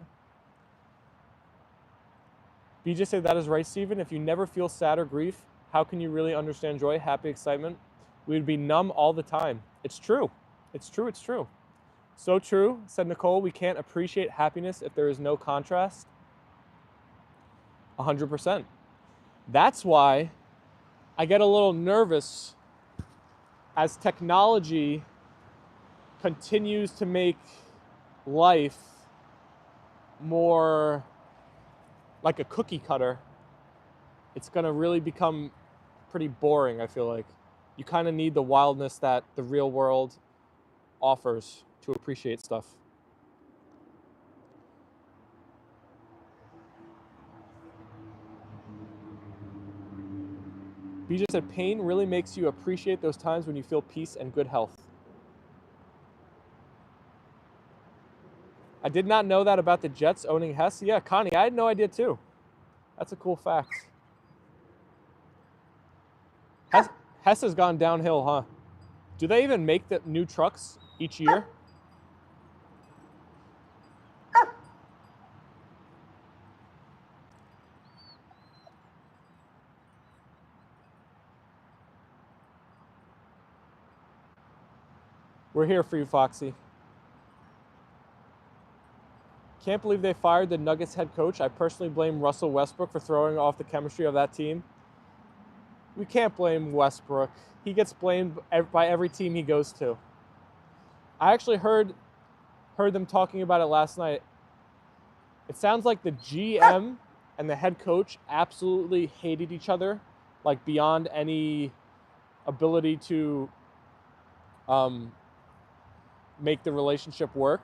BJ said that is right, Steven. If you never feel sad or grief, how can you really understand joy, happy, excitement? We would be numb all the time. It's true. It's true, it's true. So true, said Nicole. We can't appreciate happiness if there is no contrast. 100%. That's why I get a little nervous as technology continues to make life more like a cookie cutter. It's going to really become pretty boring, I feel like. You kind of need the wildness that the real world offers to appreciate stuff. BJ said, pain really makes you appreciate those times when you feel peace and good health. I did not know that about the Jets owning Hess. Yeah, Connie, I had no idea too. That's a cool fact. Hess has gone downhill, huh? Do they even make the new trucks each year? We're here for you, Foxy. Can't believe they fired the Nuggets head coach. I personally blame Russell Westbrook for throwing off the chemistry of that team. We can't blame Westbrook. He gets blamed by every team he goes to. I actually heard them talking about it last night. It sounds like the GM and the head coach absolutely hated each other, like beyond any ability to make the relationship work.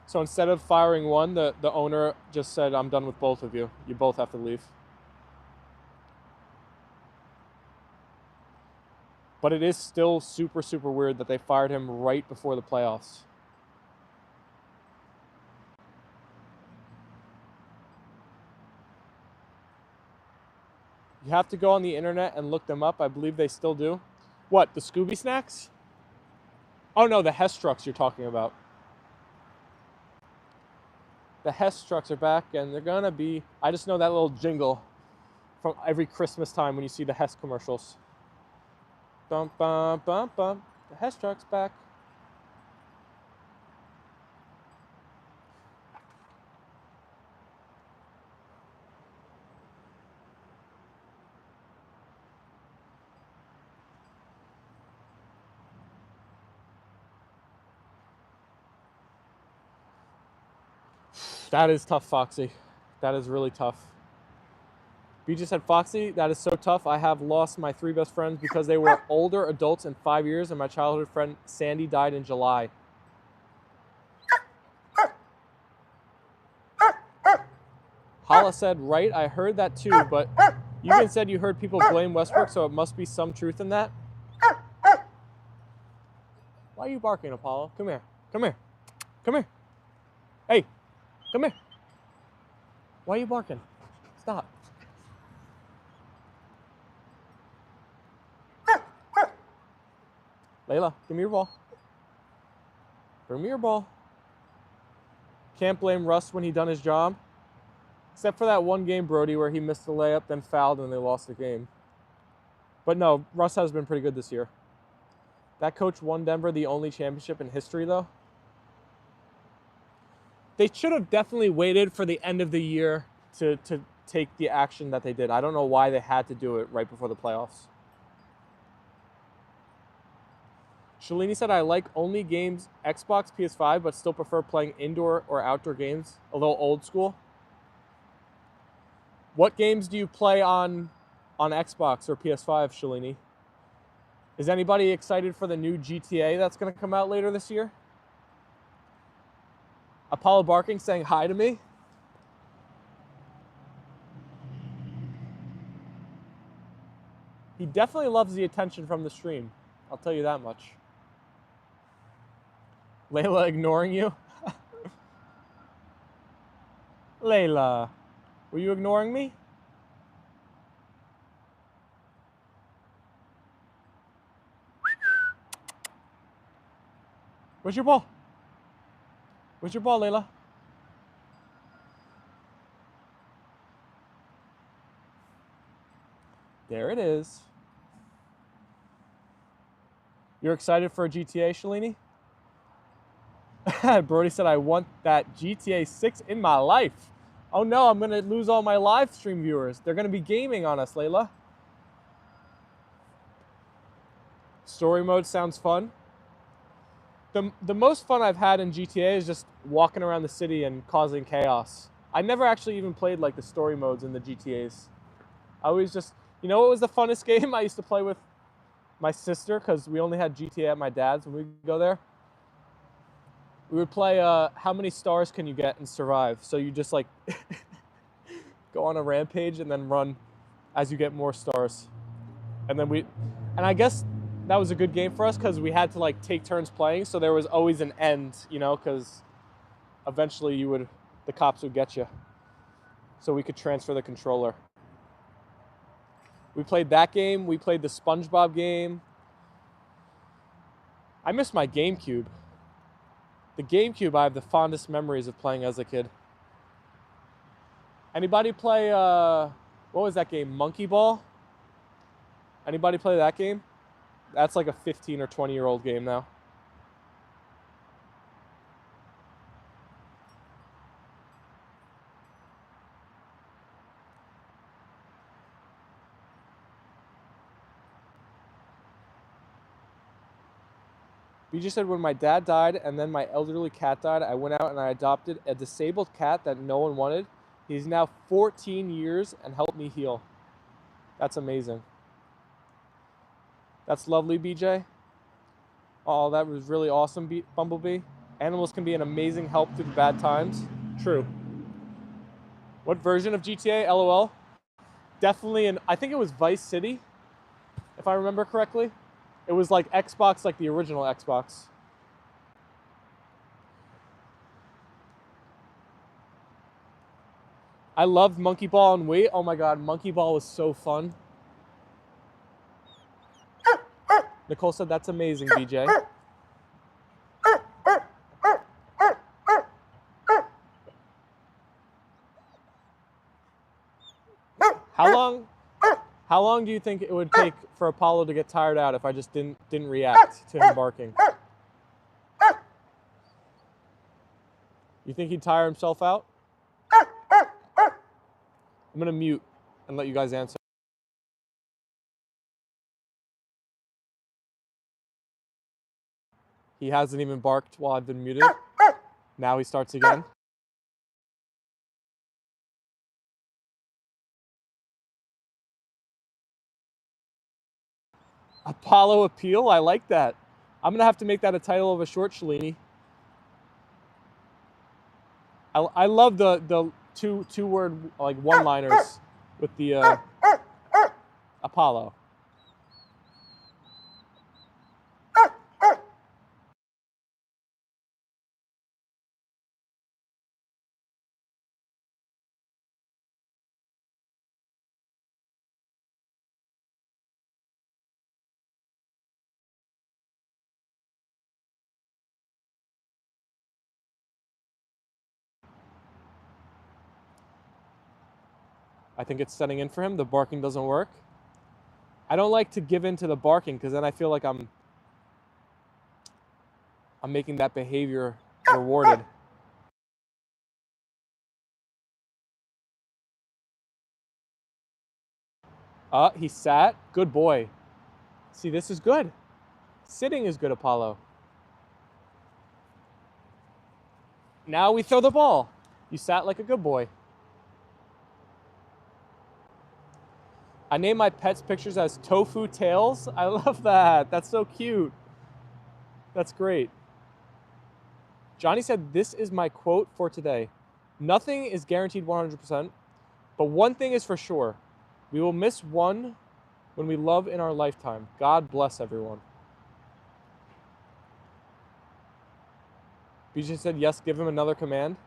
So instead of firing one, the owner just said, I'm done with both of you. You both have to leave. But it is still super, super weird that they fired him right before the playoffs. You have to go on the internet and look them up. I believe they still do. What, the Scooby snacks? Oh no, the Hess trucks you're talking about. The Hess trucks are back, and they're gonna be. I just know that little jingle from every Christmas time when you see the Hess commercials. Bum bum bum bum. The Hess truck's back. That is tough, Foxy. That is really tough. BJ said, Foxy, that is so tough. I have lost my 3 best friends because they were older adults in 5 years, and my childhood friend Sandy died in July. Hala said, right, I heard that too, but you even said you heard people blame Westbrook, so it must be some truth in that. Why are you barking, Apollo? Come here. Come here. Come here. Hey, come here. Why are you barking? Stop. Leyla, give me your ball. Bring me your ball. Can't blame Russ when he done his job. Except for that one game, Brody, where he missed the layup, then fouled, and they lost the game. But no, Russ has been pretty good this year. That coach won Denver the only championship in history, though. They should have definitely waited for the end of the year to take the action that they did. I don't know why they had to do it right before the playoffs. Shalini said, I like only games Xbox, PS5, but still prefer playing indoor or outdoor games, a little old school. What games do you play on Xbox or PS5, Shalini? Is anybody excited for the new GTA that's going to come out later this year? Apollo barking, saying hi to me. He definitely loves the attention from the stream. I'll tell you that much. Leyla ignoring you? Leyla, were you ignoring me? Where's your ball? Where's your ball, Leyla? There it is. You're excited for a GTA, Shalini? Brody said, I want that GTA 6 in my life. Oh no, I'm going to lose all my live stream viewers. They're going to be gaming on us, Leyla. Story mode sounds fun. The most fun I've had in GTA is just walking around the city and causing chaos. I never actually even played like the story modes in the GTAs. I always just, you know what was the funnest game I used to play with my sister, because we only had GTA at my dad's when we go there? We would play how many stars can you get and survive. So you just like go on a rampage and then run as you get more stars. And I guess that was a good game for us because we had to like take turns playing, so there was always an end, you know, because eventually the cops would get you. So we could transfer the controller. We played that game. We played the SpongeBob game. I miss my GameCube. The GameCube, I have the fondest memories of playing as a kid. Anybody play, what was that game? Monkey Ball? Anybody play that game? That's like a 15 or 20-year-old game now. BJ said, when my dad died and then my elderly cat died, I went out and I adopted a disabled cat that no one wanted. He's now 14 years and helped me heal. That's amazing. That's lovely, BJ. Oh, that was really awesome, Bumblebee. Animals can be an amazing help through the bad times. True. What version of GTA? LOL? Definitely I think it was Vice City, if I remember correctly. It was like Xbox, like the original Xbox. I loved Monkey Ball and Wii. Oh my god, Monkey Ball was so fun. Nicole said, that's amazing, BJ. How long do you think it would take for Apollo to get tired out if I just didn't react to him barking? You think he'd tire himself out? I'm gonna mute and let you guys answer. He hasn't even barked while I've been muted. Now he starts again. Apollo appeal, I like that. I'm gonna have to make that a title of a short, Shalini. I love the two word like one-liners with the Apollo. I think it's setting in for him. The barking doesn't work. I don't like to give in to the barking because then I feel like I'm making that behavior rewarded. He sat. Good boy. See, this is good. Sitting is good, Apollo. Now we throw the ball. You sat like a good boy. I name my pets pictures as tofu tails. I love that. That's so cute. That's great. Johnny said, this is my quote for today. Nothing is guaranteed 100%, but one thing is for sure. We will miss one when we love in our lifetime. God bless everyone. BJ said, yes, give him another command.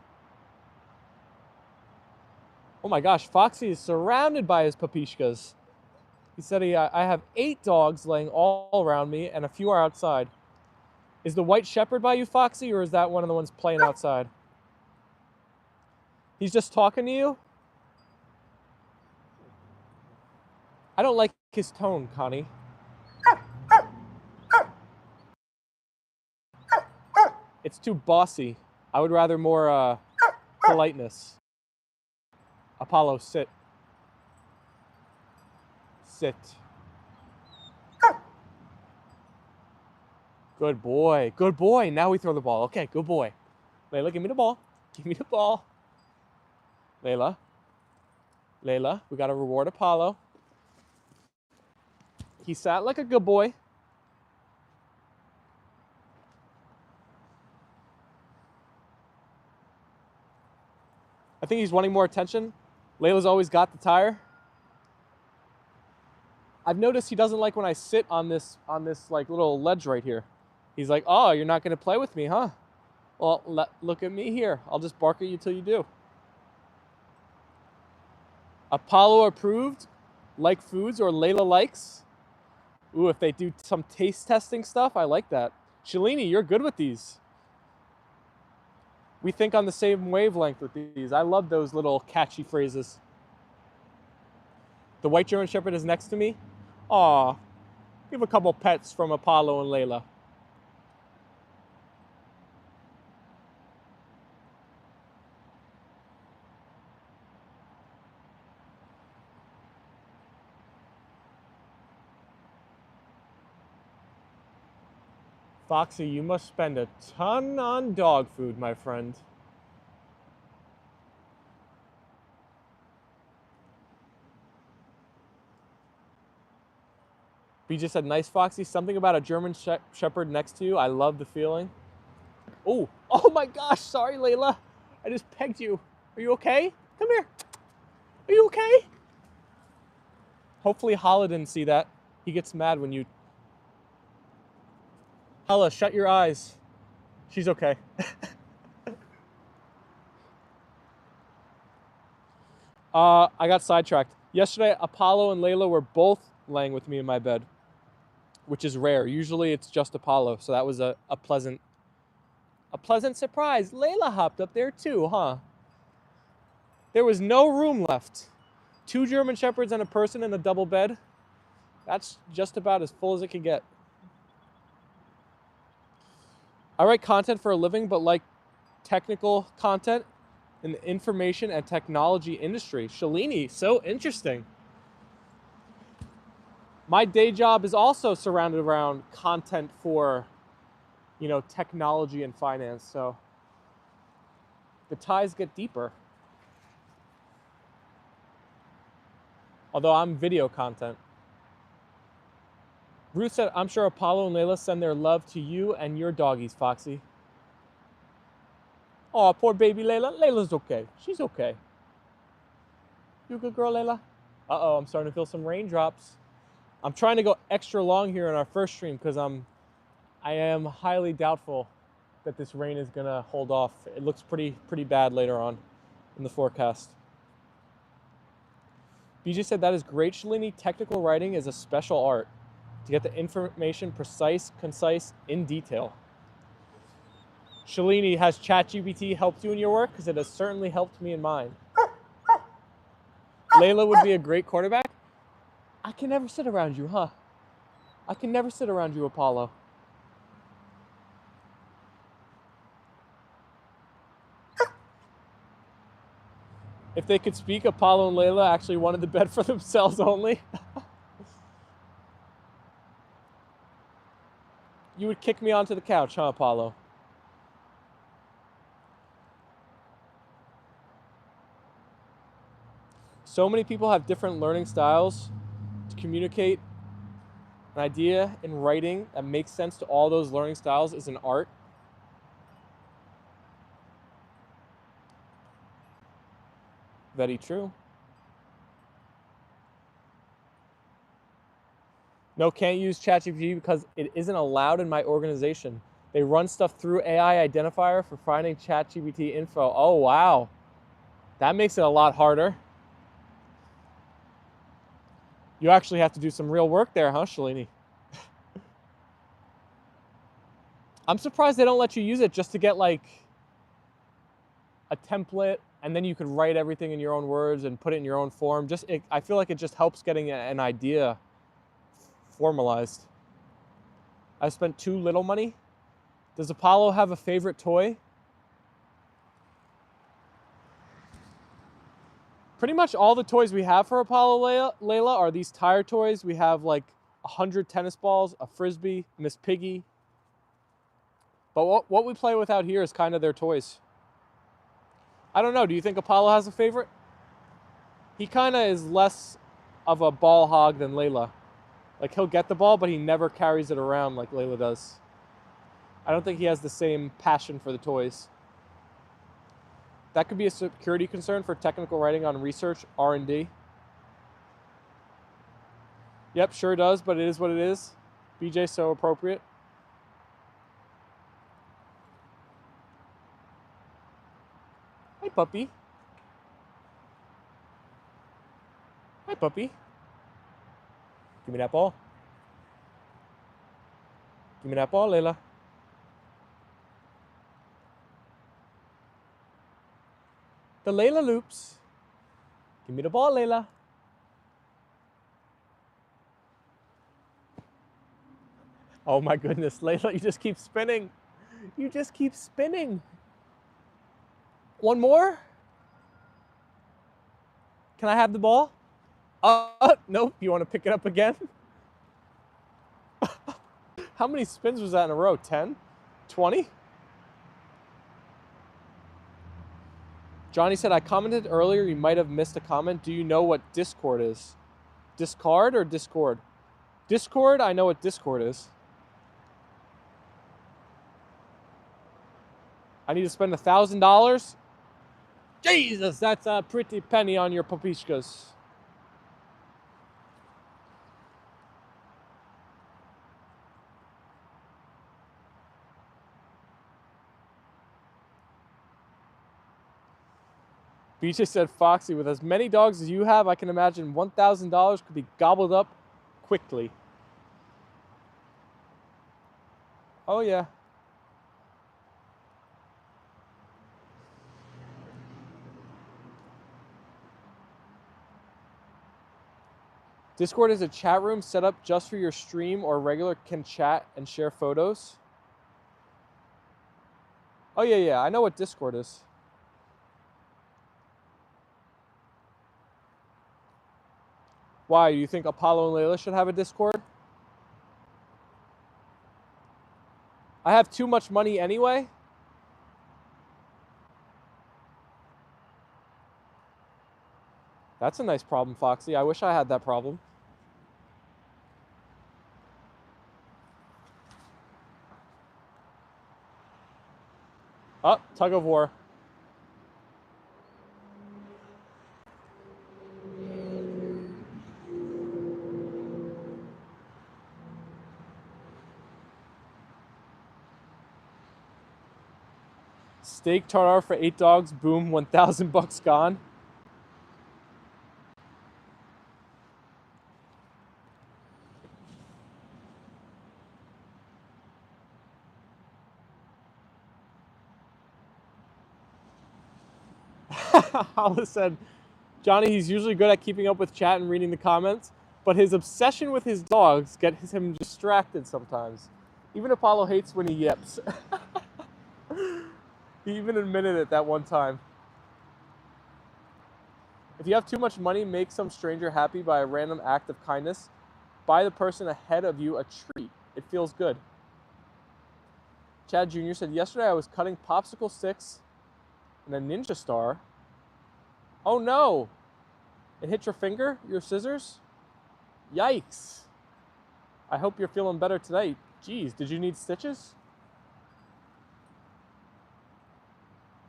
Oh my gosh, Foxy is surrounded by his papishkas. He said, I have 8 dogs laying all around me and a few are outside. Is the white shepherd by you, Foxy, or is that one of the ones playing outside? He's just talking to you? I don't like his tone, Connie. It's too bossy. I would rather more politeness. Apollo, sit. Sit. Good boy. Good boy. Now we throw the ball. Okay, good boy. Leyla, give me the ball. Give me the ball. Leyla. Leyla, we got to reward Apollo. He sat like a good boy. I think he's wanting more attention. Layla's always got the tire. I've noticed he doesn't like when I sit on this like little ledge right here. He's like, oh, you're not going to play with me, huh? Well, look at me here. I'll just bark at you till you do. Apollo approved, like foods, or Leyla likes. Ooh, if they do some taste testing stuff, I like that. Shalini, you're good with these. We think on the same wavelength with these. I love those little catchy phrases. The white German Shepherd is next to me. Aw, give a couple pets from Apollo and Leyla. Foxy, you must spend a ton on dog food, my friend. BJ said, nice, Foxy. Something about a German Shepherd next to you. I love the feeling. Oh my gosh. Sorry, Leyla. I just pegged you. Are you okay? Come here. Are you okay? Hopefully Hala didn't see that. He gets mad when you... Hala, shut your eyes. She's okay. I got sidetracked. Yesterday, Apollo and Leyla were both laying with me in my bed, which is rare. Usually it's just Apollo, so that was a pleasant surprise. Leyla hopped up there too, huh? There was no room left. 2 German Shepherds and a person in a double bed. That's just about as full as it can get. I write content for a living, but like technical content in the information and technology industry. Shalini, so interesting. My day job is also surrounded around content for, technology and finance. So the ties get deeper. Although I'm video content. Ruth said, I'm sure Apollo and Leyla send their love to you and your doggies, Foxy. Oh, poor baby Leyla. Layla's okay. She's okay. You a good girl, Leyla? Uh-oh, I'm starting to feel some raindrops. I'm trying to go extra long here in our first stream because I am highly doubtful that this rain is gonna hold off. It looks pretty bad later on in the forecast. BJ said, that is great, Shalini. Technical writing is a special art to get the information precise, concise, in detail. Shalini, has ChatGPT helped you in your work? Because it has certainly helped me in mine. Leyla would be a great quarterback. I can never sit around you, huh? I can never sit around you, Apollo. If they could speak, Apollo and Leyla actually wanted the bed for themselves only. You would kick me onto the couch, huh, Apollo? So many people have different learning styles to communicate an idea in writing that makes sense to all those learning styles is an art. Very true. No, can't use ChatGPT because it isn't allowed in my organization. They run stuff through AI identifier for finding ChatGPT info. Oh, wow. That makes it a lot harder. You actually have to do some real work there, huh, Shalini? I'm surprised they don't let you use it just to get like a template, and then you could write everything in your own words and put it in your own form. I feel like it just helps getting an idea formalized. I spent too little money. Does Apollo have a favorite toy? Pretty much all the toys we have for Apollo Leyla are these tire toys. We have like 100 tennis balls, a frisbee, Miss Piggy. But what we play with out here is kind of their toys. I don't know. Do you think Apollo has a favorite? He kind of is less of a ball hog than Leyla. Like, he'll get the ball, but he never carries it around like Leyla does. I don't think he has the same passion for the toys. That could be a security concern for technical writing on research, R&D. Yep, sure does, but it is what it is. BJ, so appropriate. Hi, puppy. Hi, puppy. Give me that ball. Give me that ball, Leyla. The Leyla loops. Give me the ball, Leyla. Oh my goodness, Leyla, you just keep spinning. You just keep spinning. One more? Can I have the ball? Nope. You want to pick it up again? How many spins was that in a row? 10? 20? Johnny said, I commented earlier, you might have missed a comment. Do you know what Discord is? Discard or Discord? Discord, I know what Discord is. I need to spend $1,000? Jesus, that's a pretty penny on your papishkas. BJ said, Foxy, with as many dogs as you have, I can imagine $1,000 could be gobbled up quickly. Oh, yeah. Discord is a chat room set up just for your stream or regular can chat and share photos. Oh, yeah, I know what Discord is. Why? Do you think Apollo and Leyla should have a Discord? I have too much money anyway. That's a nice problem, Foxy. I wish I had that problem. Oh, tug of war. Steak tartar for 8 dogs. Boom, 1,000 bucks gone. Hollis said, Johnny, he's usually good at keeping up with chat and reading the comments, but his obsession with his dogs gets him distracted sometimes. Even Apollo hates when he yips. He even admitted it that one time. If you have too much money, make some stranger happy by a random act of kindness. Buy the person ahead of you a treat. It feels good. Chad Jr. said, yesterday I was cutting popsicle sticks and a ninja star. Oh no! It hit your finger? Your scissors? Yikes. I hope you're feeling better tonight. Geez, did you need stitches?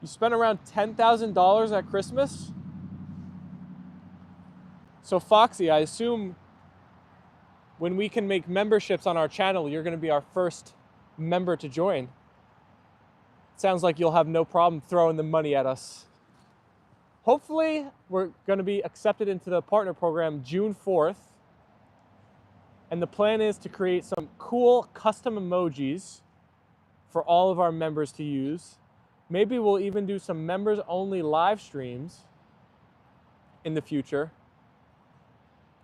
You spent around $10,000 at Christmas? So Foxy, I assume when we can make memberships on our channel, you're going to be our first member to join. Sounds like you'll have no problem throwing the money at us. Hopefully, we're going to be accepted into the partner program June 4th. And the plan is to create some cool custom emojis for all of our members to use. Maybe we'll even do some members-only live streams in the future.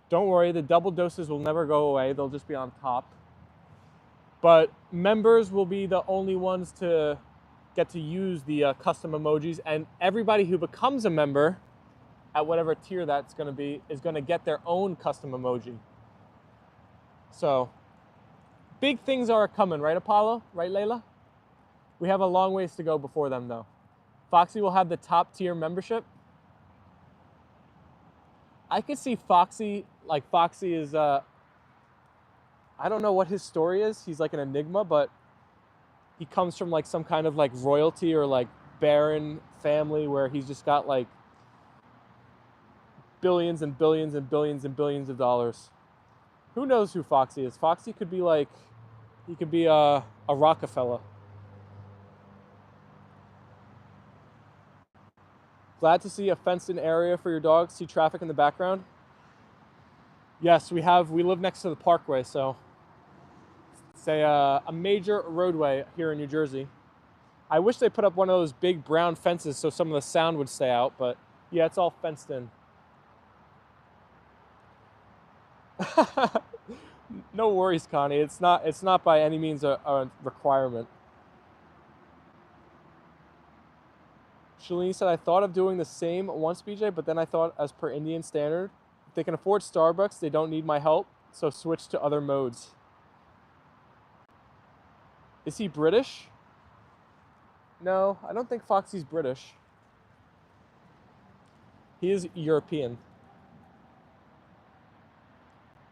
Don't worry, the double doses will never go away. They'll just be on top. But members will be the only ones to get to use the custom emojis, and everybody who becomes a member at whatever tier that's going to be is going to get their own custom emoji. So big things are coming, right, Apollo? Right, Leyla? We have a long ways to go before them, though. Foxy will have the top tier membership. I could see Foxy, like Foxy is, I don't know what his story is. He's like an enigma, but he comes from like some kind of like royalty or like baron family where he's just got like billions and billions and billions and billions of dollars. Who knows who Foxy is? Foxy could be like, he could be a Rockefeller. Glad to see a fenced-in area for your dogs. See traffic in the background? Yes, we live next to the parkway, so it's a major roadway here in New Jersey. I wish they put up one of those big brown fences so some of the sound would stay out, but yeah, it's all fenced in. No worries, Connie. It's not by any means a requirement. Shalene said, I thought of doing the same once, BJ, but then I thought as per Indian standard, if they can afford Starbucks, they don't need my help, so switch to other modes. Is he British? No, I don't think Foxy's British. He is European.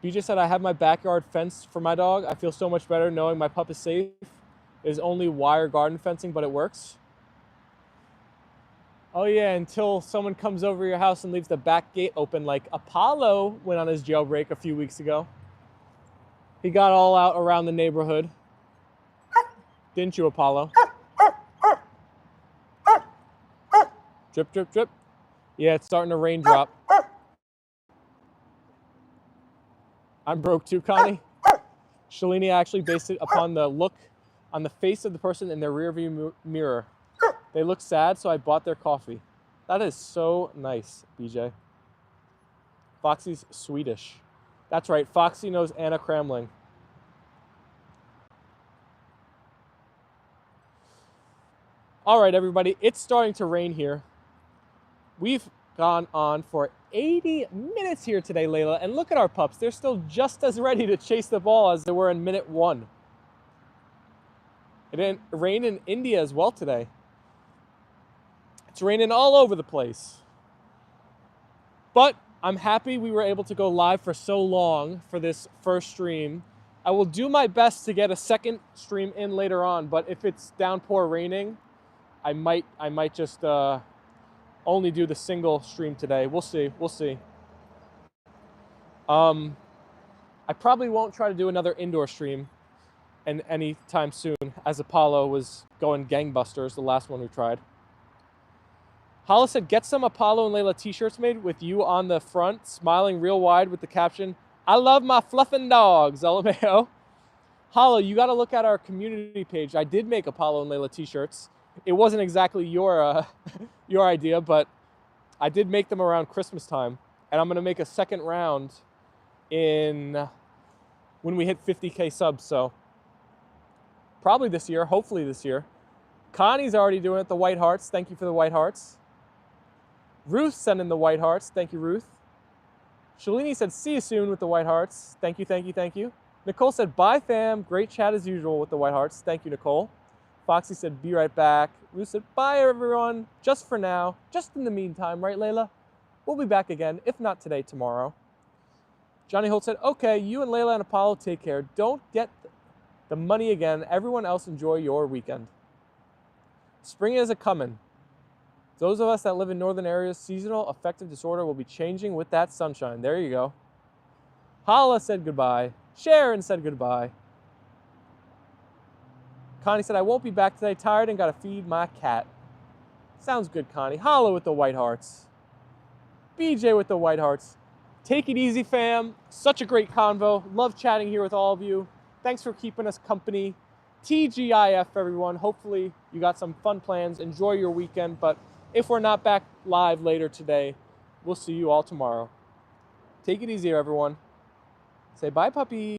BJ said, I have my backyard fenced for my dog. I feel so much better knowing my pup is safe. It is only wire garden fencing, but it works. Oh yeah, until someone comes over your house and leaves the back gate open, like Apollo went on his jailbreak a few weeks ago. He got all out around the neighborhood. Didn't you, Apollo? Drip, drip, drip. Yeah, it's starting to raindrop. I'm broke too, Connie. Shalini actually based it upon the look on the face of the person in their rearview mirror. They look sad, so I bought their coffee. That is so nice, BJ. Foxy's Swedish. That's right, Foxy knows Anna Cramling. All right, everybody, it's starting to rain here. We've gone on for 80 minutes here today, Leyla, and look at our pups. They're still just as ready to chase the ball as they were in minute 1. It didn't rain in India as well today. It's raining all over the place. But I'm happy we were able to go live for so long for this first stream. I will do my best to get a second stream in later on, but if it's downpour raining, I might just only do the single stream today. We'll see. I probably won't try to do another indoor stream anytime soon, as Apollo was going gangbusters, the last one we tried. Hala said, get some Apollo and Leyla t-shirts made with you on the front, smiling real wide with the caption, I love my fluffing dogs, LMAO. Hala, you got to look at our community page. I did make Apollo and Leyla t-shirts. It wasn't exactly your your idea, but I did make them around Christmas time. And I'm going to make a second round when we hit 50K subs. So probably this year, hopefully this year. Connie's already doing it, the white hearts. Thank you for the white hearts. Ruth sent in the white hearts. Thank you, Ruth. Shalini said, see you soon with the white hearts. Thank you. Nicole said, bye, fam. Great chat as usual with the white hearts. Thank you, Nicole. Foxy said, be right back. Ruth said, bye, everyone. Just for now. Just in the meantime, right, Leyla? We'll be back again, if not today, tomorrow. Johnny Holt said, okay, you and Leyla and Apollo take care. Don't get the money again. Everyone else enjoy your weekend. Spring is a-coming. Those of us that live in northern areas, seasonal affective disorder will be changing with that sunshine. There you go. Hala said goodbye. Sharon said goodbye. Connie said, I won't be back today. Tired and got to feed my cat. Sounds good, Connie. Hala with the white hearts. BJ with the white hearts. Take it easy, fam. Such a great convo. Love chatting here with all of you. Thanks for keeping us company. TGIF, everyone. Hopefully you got some fun plans. Enjoy your weekend. But if we're not back live later today, we'll see you all tomorrow. Take it easy, everyone. Say bye, puppy.